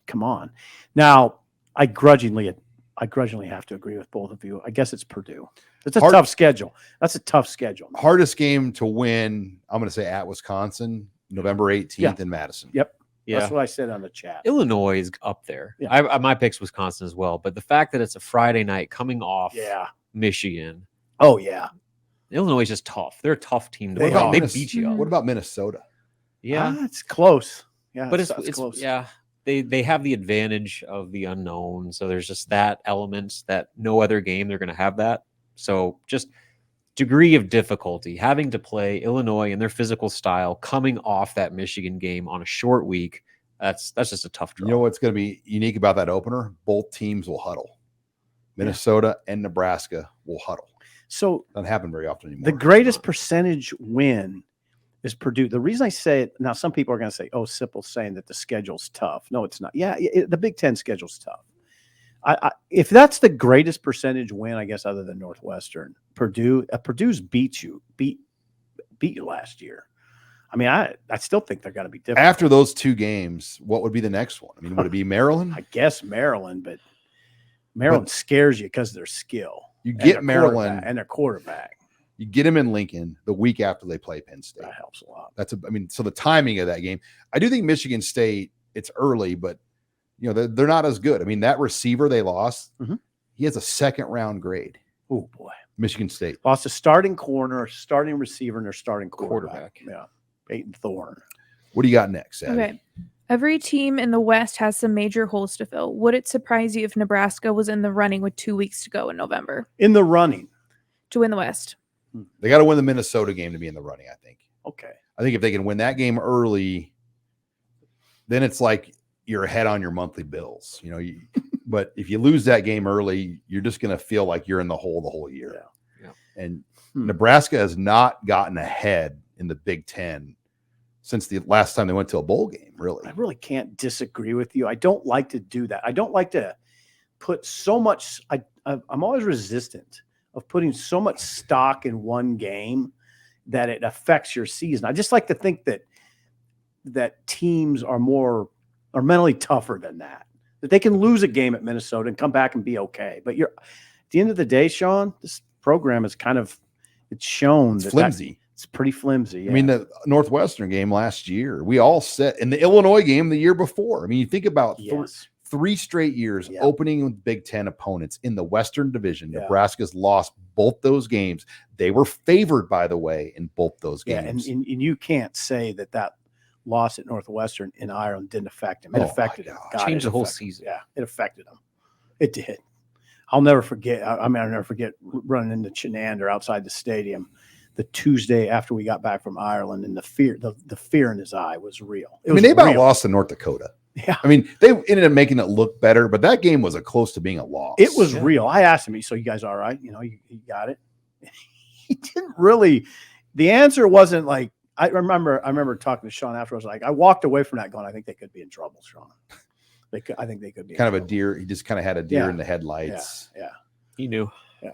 come on. Now, I grudgingly have to agree with both of you. I guess it's Purdue. It's a tough schedule. That's a tough schedule. Hardest game to win, I'm going to say at Wisconsin, November 18th in Madison. Yep. Yeah. That's what I said on the chat. Illinois is up there. Yeah. My pick's Wisconsin as well, but the fact that it's a Friday night coming off Michigan. Oh, yeah. Illinois is just tough. They're a tough team to They play. are. They beat you up. What about Minnesota? Yeah. It's close. Yeah, but it's close. Yeah. They have the advantage of the unknown. So there's just that element that no other game they're going to have that. So just degree of difficulty, having to play Illinois and their physical style coming off that Michigan game on a short week. That's just a tough draw. You know what's going to be unique about that opener? Both teams will huddle. Minnesota and Nebraska will huddle. So doesn't happen very often anymore. The greatest percentage win is Purdue. The reason I say it now, some people are going to say, "Oh, Sipple's saying that the schedule's tough." No, it's not. Yeah, the Big Ten schedule's tough. If that's the greatest percentage win, I guess, other than Northwestern, Purdue's beat you last year. I mean, I still think they're going to be different. After those 2 games, what would be the next one? I mean, would it be Maryland? I guess Maryland, but Maryland scares you because of their skill. You get Maryland and their quarterback. You get them in Lincoln the week after they play Penn State. That helps a lot. So the timing of that game, I do think Michigan State, it's early, but they're not as good. I mean, that receiver they lost, he has a 2nd-round grade. Oh boy, Michigan State lost a starting corner, starting receiver, and their starting quarterback. Yeah, Peyton Thorne. What do you got next, Abby? Okay. Every team in the West has some major holes to fill. Would it surprise you if Nebraska was in the running with 2 weeks to go in November? In the running to win the West. They got to win the Minnesota game to be in the running, I think. Okay. I think if they can win that game early, then it's like, you're ahead on your monthly bills. But if you lose that game early, you're just going to feel like you're in the hole the whole year. Yeah. And Nebraska has not gotten ahead in the Big Ten since the last time they went to a bowl game, really. I really can't disagree with you. I don't like to do that. I don't like to put so much. I'm always resistant of putting so much stock in one game that it affects your season. I just like to think that teams are mentally tougher than that they can lose a game at Minnesota and come back and be okay. But at the end of the day, Sean, this program is it's shown it's flimsy. It's pretty flimsy. Yeah. I mean, the Northwestern game last year, we all set in the Illinois game the year before. I mean, you think about three straight years opening with Big Ten opponents in the Western Division. Nebraska's lost both those games. They were favored, by the way, in both those games. And you can't say that loss at Northwestern in Ireland didn't affect him. It affected him. Changed the whole season. Yeah, it affected him. It did. I'll never forget. I'll never forget running into Chenander outside the stadium the Tuesday after we got back from Ireland, and the fear in his eye was real. They about lost to North Dakota. Yeah. I mean, they ended up making it look better, but that game was close to being a loss. It was real. I asked him, so you guys all right? You got it? He didn't really. The answer wasn't like, I remember talking to Sean afterwards. Like, I walked away from that going, I think they could be in trouble, Sean. I think they could be kind of a deer. He just kind of had a deer in the headlights. Yeah. He knew. Yeah.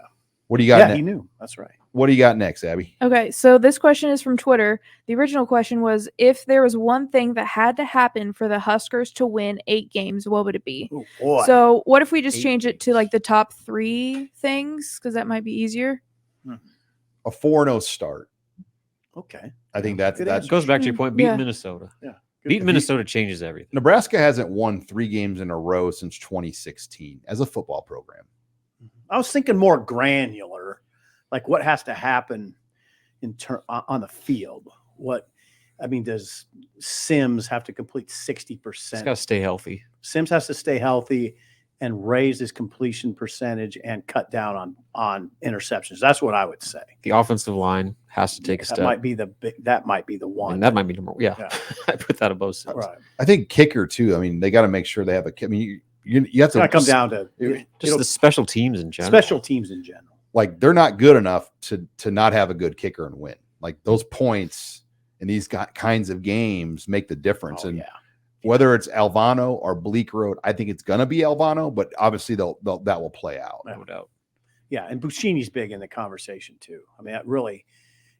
What do you got? Yeah, he knew. That's right. What do you got next, Abby? Okay, so this question is from Twitter. The original question was, if there was one thing that had to happen for the Huskers to win 8 games, what would it be? Oh, boy. So what if we just change it to like the top 3 things? Because that might be easier. A 4-0 start. Okay. I think that goes back to your point. Beat Yeah. Minnesota. Yeah. Beat Minnesota changes everything. Nebraska hasn't won 3 games in a row since 2016 as a football program. I was thinking more granular, like what has to happen on the field. Does Sims have to complete 60%? He's got to stay healthy. Sims has to stay healthy and raise his completion percentage and cut down on interceptions. That's what I would say. The offensive line has to take a step. That might be the one. And that might be number one. Yeah. I put that above Sims. Right. I think kicker too. I mean, they got to make sure they have you have to come down to just the special teams in general. Special teams in general. Like, they're not good enough to not have a good kicker and win. Like, those points in these kinds of games make the difference. Whether it's Alvano or Bleak Road, I think it's going to be Alvano, but obviously that will play out. No doubt. Yeah, and Buccini's big in the conversation too. I mean, that really,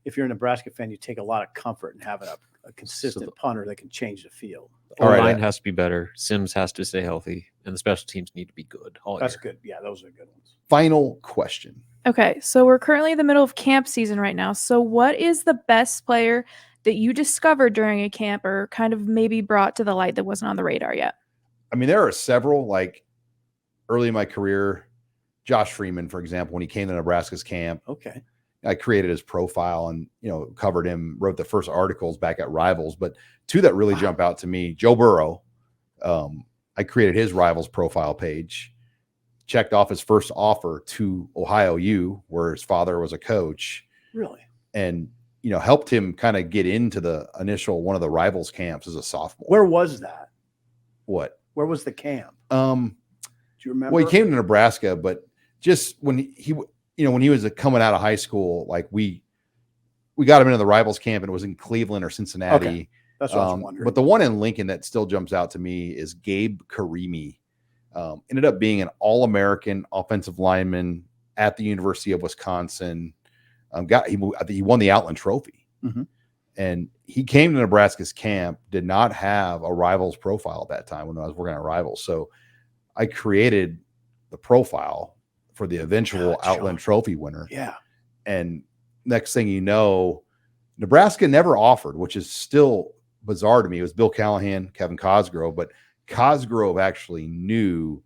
if you're a Nebraska fan, you take a lot of comfort in having a consistent punter that can change the field. The line has to be better. Sims has to stay healthy, and the special teams need to be good. That's good. Yeah, those are good ones. Final question. Okay, so we're currently in the middle of camp season right now. So what is the best player that you discovered during a camp or kind of maybe brought to the light that wasn't on the radar yet? I mean, there are several, like early in my career, Josh Freeman, for example, when he came to Nebraska's camp. Okay. I created his profile and, covered him, wrote the first articles back at Rivals. But 2 that really jump out to me, Joe Burrow. I created his Rivals profile page, checked off his first offer to Ohio U, where his father was a coach. Really? And, helped him kind of get into the initial one of the Rivals camps as a sophomore. Where was that? What? Where was the camp? Do you remember? Well, he came to Nebraska, but just when he when he was coming out of high school, like we got him into the Rivals camp, and it was in Cleveland or Cincinnati. Okay. That's what I was wondering. But the one in Lincoln that still jumps out to me is Gabe Karimi. Ended up being an All-American offensive lineman at the University of Wisconsin. I think he won the Outland Trophy. Mm-hmm. And he came to Nebraska's camp, did not have a Rivals profile at that time when I was working at Rivals. So I created the profile for the eventual Outland Trophy winner. Yeah. And next thing you know, Nebraska never offered, which is still bizarre to me. It was Bill Callahan, Kevin Cosgrove, but Cosgrove actually knew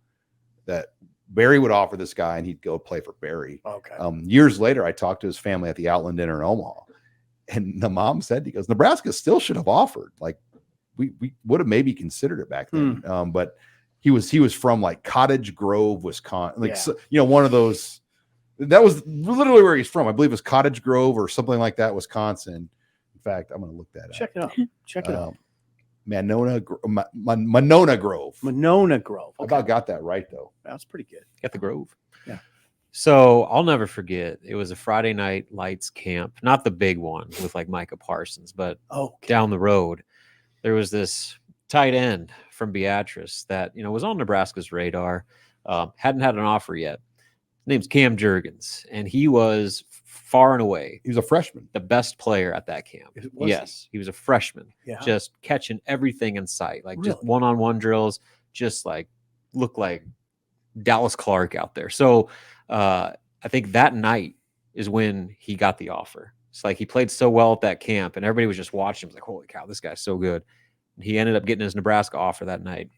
that Barry would offer this guy and he'd go play for Barry. Okay. Years later, I talked to his family at the Outland dinner in Omaha, and the mom said, he goes, Nebraska still should have offered. Like, we would have maybe considered it back then. But he was from like Cottage Grove, Wisconsin. One of those, that was literally where he's from. I believe it was Cottage Grove or something like that, Wisconsin. In fact, I'm going to look that up. Check it out. Monona Grove. Monona Grove. I Okay. about got that right though. That's pretty good. Got the Grove. Yeah. So I'll never forget. It was a Friday night lights camp, not the big one with like Micah Parsons, but down the road, there was this tight end from Beatrice that was on Nebraska's radar. Hadn't had an offer yet. His name's Cam Jurgens, and he was far and away He was a freshman. the best player at that camp. Was Yes, he was a freshman, Yeah. just catching everything in sight, like just Really? one-on-one drills, just like looked like Dallas Clark out there. So I think that night is when he got the offer. It's like he played so well at that camp, and everybody was just watching him. It was like, holy cow, this guy's so good. And he ended up getting his Nebraska offer that night,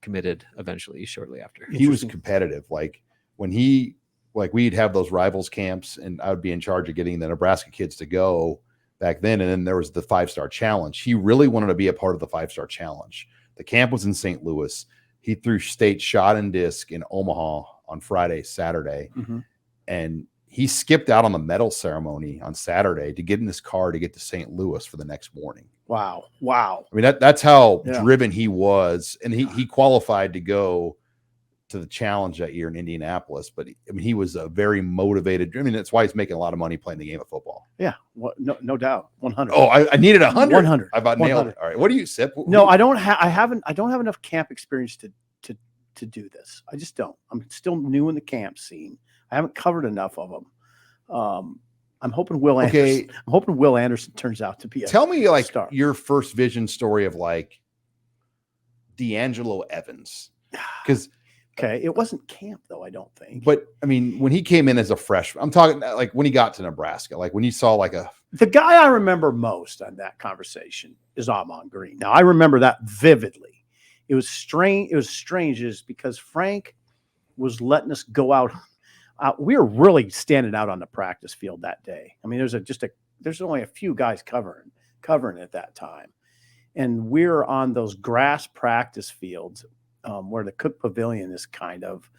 committed eventually shortly after. He was competitive. Like when we'd have those rivals camps, and I would be in charge of getting the Nebraska kids to go back then. And then there was the 5-star challenge. He really wanted to be a part of the 5-star challenge. The camp was in St. Louis. He threw state shot and disc in Omaha on Friday, Saturday. Mm-hmm. And he skipped out on the medal ceremony on Saturday to get in his car to get to St. Louis for the next morning. Wow. I mean, that's how Yeah. driven he was. And he qualified to go to the challenge that year in Indianapolis, but he was a very motivated. I mean, that's why he's making a lot of money playing the game of football. Yeah. No doubt. 100. Oh, I needed 100. 100. I about nailed 100. it. All right. What do you sip? No, I don't have. I don't have enough camp experience to do this. I just don't. I'm still new in the camp scene. I haven't covered enough of them. I'm hoping Will Anderson. I'm hoping Will Anderson turns out to be. Tell me like star. your first vision story of like DAngelo Evans, because. Okay, it wasn't camp though, I don't think. But I mean, when he came in as a freshman, I'm talking like when he got to Nebraska, like when you saw like the guy I remember most on that conversation is Amon Green. Now I remember that vividly. It was strange. It was strange is because Frank was letting us go out. We were really standing out on the practice field that day. I mean, there's only a few guys covering at that time, and we're on those grass practice fields. Where the Cook Pavilion is kind of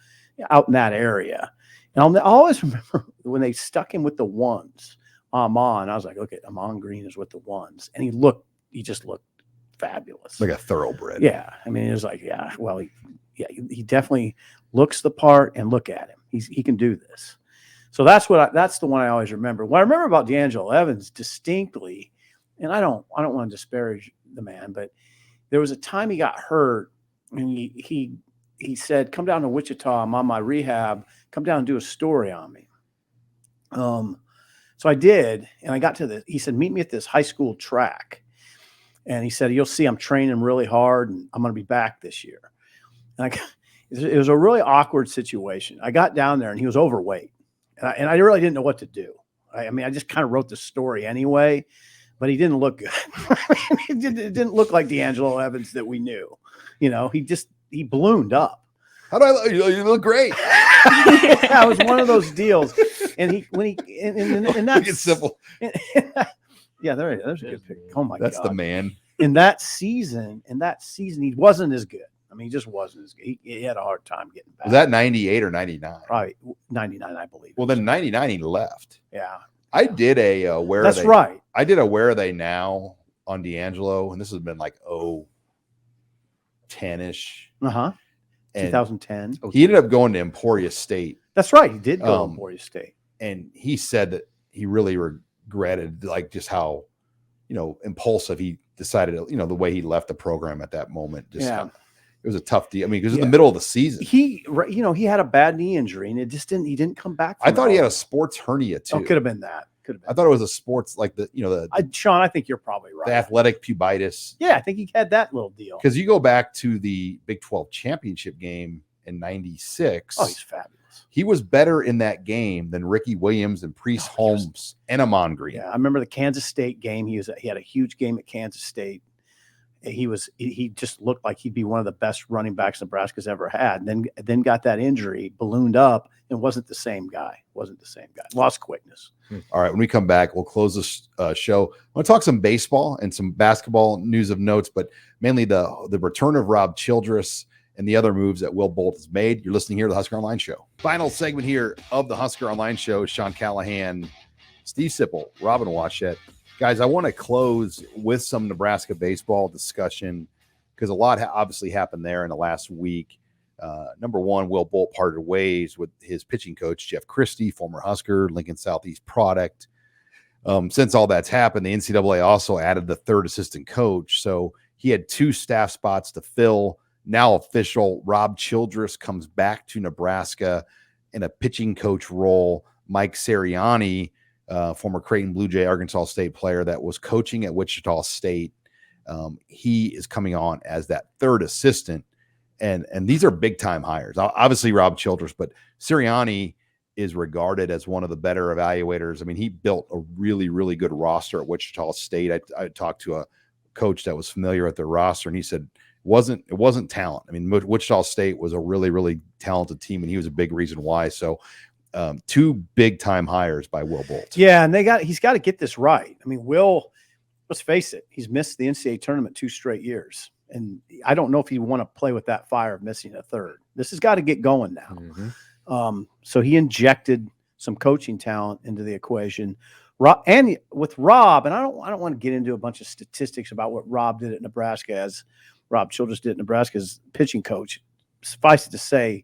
out in that area. And I'll always remember when they stuck him with the ones, Amon, I was like, okay, Amon Green is with the ones. And he just looked fabulous. like a thoroughbred. Yeah. I mean, it was like, yeah, well, he definitely looks the part, and look at him. He can do this. So that's the one I always remember. What I remember about DAngelo Evans distinctly, and I don't want to disparage the man, but there was a time he got hurt. And he said, come down to Wichita. I'm on my rehab. Come down and do a story on me. So I did. And I got to he said, meet me at this high school track. And he said, you'll see I'm training really hard and I'm going to be back this year. And it was a really awkward situation. I got down there and he was overweight. And I really didn't know what to do. I mean, I just kind of wrote the story anyway, but he didn't look good. It didn't look like DAngelo Evans that we knew. He ballooned up. How do I look? You look great. Yeah, it was one of those deals. And that's simple. Yeah, there's a good pick. Oh my God. That's the man. In that season, he wasn't as good. I mean, he just wasn't as good. He had a hard time getting back. Was that 98 or 99? Probably 99, I believe. Well, then 99 he left. Yeah. I did a where That's are they? right. I did a where are they now on DAngelo, and this has been like 10-ish. 2010. He ended up going to Emporia State. That's right. He did go to Emporia State. And he said that he really regretted like just how, impulsive he decided, the way he left the program at that moment. It was a tough deal. I mean, because in the middle of the season, he had a bad knee injury and he didn't come back. I thought he had a sports hernia too. Oh, could have been that. I thought it was a sports like Sean, I think you're probably right. The athletic pubitis. Yeah, I think he had that little deal. Because you go back to the Big 12 championship game in '96. Oh, he's fabulous. He was better in that game than Ricky Williams and Priest Holmes and Amon Green. Yeah, I remember the Kansas State game. He had a huge game at Kansas State. He just looked like he'd be one of the best running backs Nebraska's ever had. And then got that injury, ballooned up, and wasn't the same guy. Lost quickness. All right, when we come back, we'll close this show. I want to talk some baseball and some basketball news of notes, but mainly the return of Rob Childress and the other moves that Will Bolt has made. You're listening here to the Husker Online Show. Final segment here of the Husker Online Show. Sean Callahan, Steve Sipple, Robin Washett. Guys, I want to close with some Nebraska baseball discussion. because a lot obviously happened there in the last week. Number one, Will Bolt parted ways with his pitching coach, Jeff Christie, former Husker, Lincoln Southeast product. Since all that's happened, the NCAA also added the third assistant coach. So he had 2 staff spots to fill. Now official, Rob Childress comes back to Nebraska in a pitching coach role. Mike Sirianni, former Creighton Blue Jay, Arkansas State player that was coaching at Wichita State, he is coming on as that third assistant. And these are big-time hires. Obviously, Rob Childress, but Sirianni is regarded as one of the better evaluators. I mean, he built a really, really good roster at Wichita State. I talked to a coach that was familiar with their roster, and he said it wasn't talent. I mean, Wichita State was a really, really talented team, and he was a big reason why. So 2 big-time hires by Will Bolt. Yeah, and he's got to get this right. I mean, Will, let's face it, he's missed the NCAA tournament 2 straight years. And I don't know if he want to play with that fire of missing a third. This has got to get going now. Mm-hmm. So he injected some coaching talent into the equation. And with Rob, and I don't want to get into a bunch of statistics about what Rob did at Nebraska as Rob Childress did at Nebraska as pitching coach. Suffice it to say,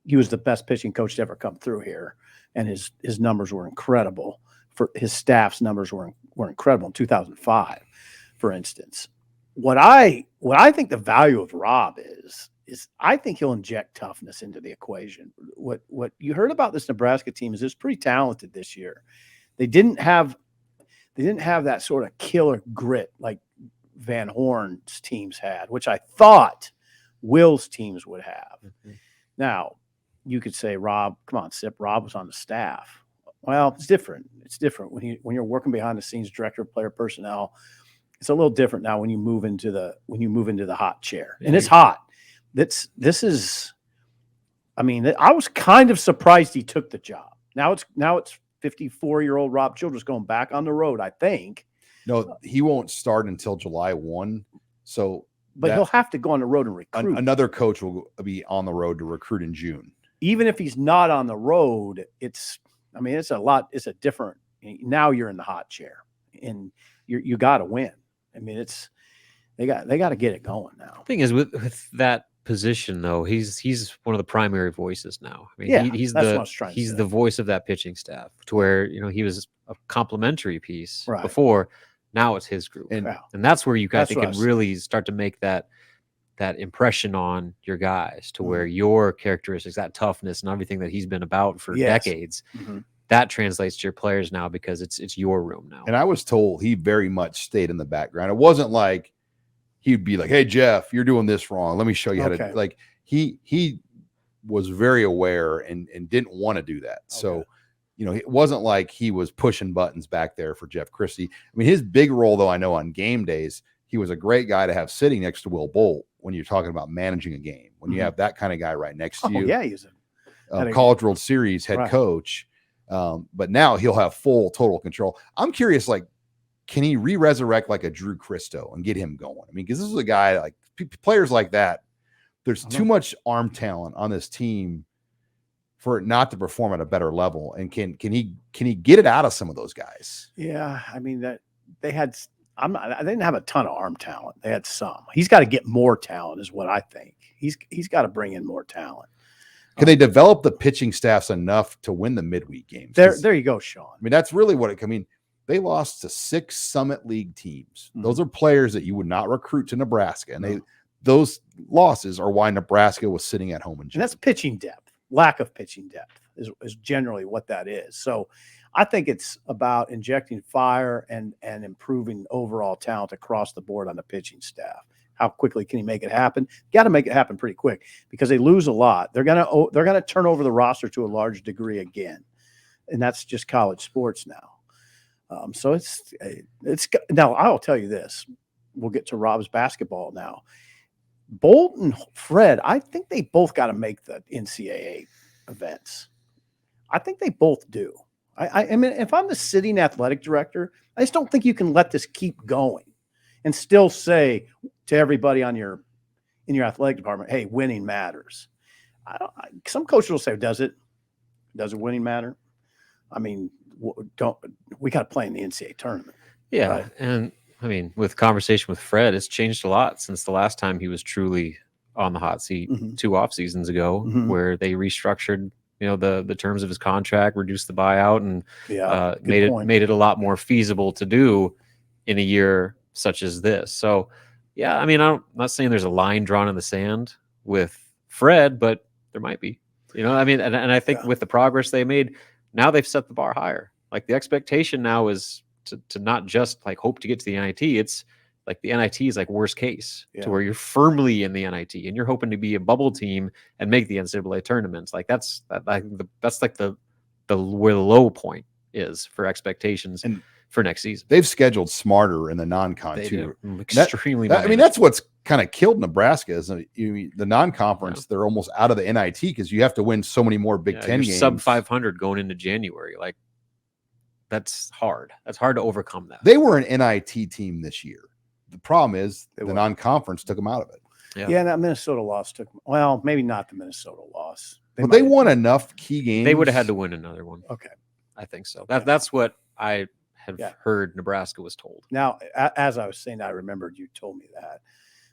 he was the best pitching coach to ever come through here, and his numbers were incredible. For his staff's numbers were incredible in 2005, for instance. What I think the value of Rob is I think he'll inject toughness into the equation. What you heard about this Nebraska team is it's pretty talented this year. They didn't have that sort of killer grit like Van Horn's teams had, which I thought Will's teams would have. Mm-hmm. Now, you could say, Rob, come on, Sip, Rob was on the staff. Well, it's different. It's different when you're working behind the scenes, director of player personnel. It's a little different now when you move into the hot chair, and it's hot. This is, I mean, I was kind of surprised he took the job. Now it's 54-year-old Rob Childress going back on the road, I think. No, he won't start until July 1. So, but he'll have to go on the road and recruit. Another coach will be on the road to recruit in June. Even if he's not on the road, it's a different. Now you're in the hot chair, and you got to win. I mean, they got to get it going now. The thing is, with that position though, he's one of the primary voices now. I mean, yeah, he's the voice of that pitching staff. To where he was a complimentary piece before. Now it's his group, and that's where you guys can really start to make that impression on your guys. To where your characteristics, that toughness, and everything that he's been about for decades. Mm-hmm. That translates to your players now because it's your room now. And I was told he very much stayed in the background. It wasn't like he'd be like, "Hey Jeff, you're doing this wrong. Let me show you how to." Like he was very aware and didn't want to do that. So, it wasn't like he was pushing buttons back there for Jeff Christie. I mean, his big role though, I know on game days, he was a great guy to have sitting next to Will Bolt when you're talking about managing a game. When you have that kind of guy right next to you. Yeah, he's a College World Series head coach. But now he'll have full total control. I'm curious, like, can he resurrect like a Drew Christo and get him going? I mean, because this is a guy like players like that. There's too much arm talent on this team for it not to perform at a better level. And can he get it out of some of those guys? Yeah, I mean that they had. They didn't have a ton of arm talent. They had some. He's got to get more talent, is what I think. He's got to bring in more talent. Can they develop the pitching staffs enough to win the midweek games? There you go, Sean. I mean, that's really what I mean, they lost to 6 Summit League teams. Mm-hmm. Those are players that you would not recruit to Nebraska. And those losses are why Nebraska was sitting at home in June. And that's pitching depth. Lack of pitching depth is generally what that is. So I think it's about injecting fire and improving overall talent across the board on the pitching staff. How quickly can he make it happen? Got to make it happen pretty quick because they lose a lot. They're gonna turn over the roster to a large degree again, and that's just college sports now. So it's now. I'll tell you this. We'll get to Rob's basketball now. Bolt and Fred, I think they both got to make the NCAA events. I think they both do. I mean, if I'm the sitting athletic director, I just don't think you can let this keep going and still say to everybody in your athletic department, "Hey, winning matters." Some coaches will say, "Does it? Does winning matter?" I mean, we got to play in the NCAA tournament. Yeah, and I mean, with conversation with Fred, it's changed a lot since the last time he was truly on the hot seat Mhm. 2 off seasons ago, Mhm. where they restructured, the terms of his contract, reduced the buyout, and Yeah, good made point. it a lot more feasible to do in a year such as this. So, yeah, I mean, I'm not saying there's a line drawn in the sand with Fred, but there might be. I mean, and I think Yeah. with the progress they made, now they've set the bar higher. Like the expectation now is to not just like hope to get to the NIT. It's like the NIT is like worst case Yeah. to where you're firmly in the NIT and you're hoping to be a bubble team and make the NCAA tournaments. Like that's like the where the low point is for expectations And for next season. They've scheduled smarter in the non-con They too. do. Extremely. I mean, that's what's kind of killed Nebraska is the non-conference. Yeah. They're almost out of the NIT because you have to win so many more Big Ten you're games. sub 500 going into January. Like that's hard. That's hard to overcome that. They were an NIT team this year. The problem is They the were. non-conference took them out of it. Yeah, that Minnesota loss took. Well, maybe not the Minnesota loss. But they might have- won enough key games. They would have had to win another one. Okay. I think so. Yeah. That's what I have Yeah. heard Nebraska was told. Now, as I was saying, I remembered you told me that.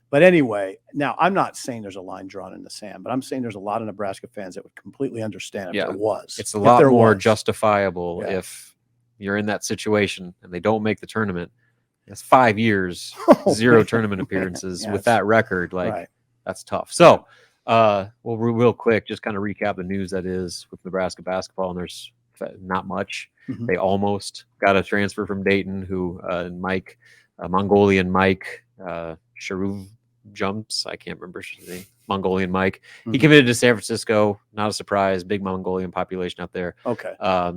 But anyway, now I'm not saying there's a line drawn in the sand, but I'm saying there's a lot of Nebraska fans that would completely understand if Yeah. there was. It's a If lot there more was. justifiable Yeah. if you're in that situation and they don't make the tournament. That's 5 years, Oh, 0 man. tournament appearances Yeah, with it's- that record. Like Right. that's tough. So, real quick, just kind of recap the news that is with Nebraska basketball, and there's not much. Mhm. They almost got a transfer from Dayton, who Mike, Mongolian Mike, Sharuv jumps. I can't remember his name. Mongolian Mike. He Mhm. committed to San Francisco. Not a surprise. Big Mongolian population out there. Okay.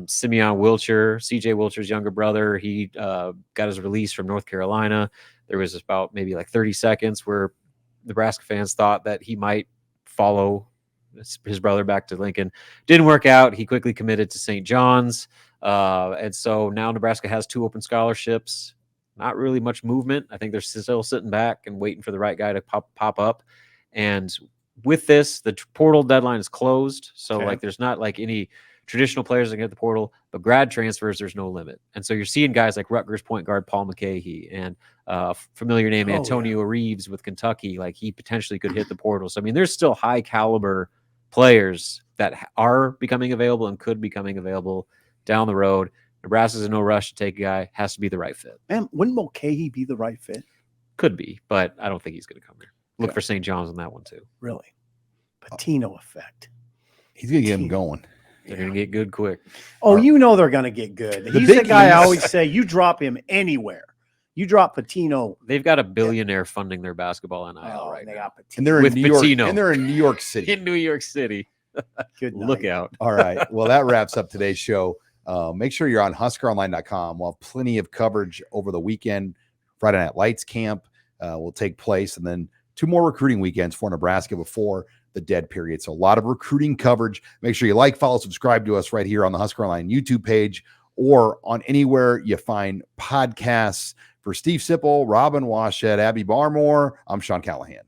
Simeon Wilcher, CJ Wilcher's younger brother, he got his release from North Carolina. There was about maybe like 30 seconds where Nebraska fans thought that he might follow his brother back to Lincoln. Didn't work out. He quickly committed to St. John's. And so now Nebraska has 2 open scholarships. Not really much movement. I think they're still sitting back and waiting for the right guy to pop up. And with this, the portal deadline is closed. So Okay. like there's not like any traditional players that get the portal, but grad transfers, there's no limit. And so you're seeing guys like Rutgers point guard Paul McCahey and familiar name Oh, Antonio Reeves with Kentucky. Like he potentially could hit the portal. So I mean, there's still high caliber players that are becoming available and could be coming available down the road. Nebraska's in no rush to take a guy. Has to be the right fit. Man, wouldn't Mulcahy be the right fit? Could be, but I don't think he's going to come here. Look Okay. for St. John's on that one too. Really? Patino effect. He's going to get him going. They're going to get good quick. Oh, you know they're going to get good. The He's the Big guy I East- always say, you drop him anywhere. You drop Patino. They've got a billionaire funding their basketball NIL right they now. got Patino. And they're in With New York. Patino. And they're in New York City. In New York City. Good night. Look out. All right. Well, that wraps up today's show. Make sure you're on HuskerOnline.com. We'll have plenty of coverage over the weekend. Friday Night Lights camp will take place, and then 2 more recruiting weekends for Nebraska before the dead period. So a lot of recruiting coverage. Make sure you like, follow, subscribe to us right here on the Husker Online YouTube page or on anywhere you find podcasts. For Steve Sipple, Robin Washett, Abby Barmore, I'm Sean Callahan.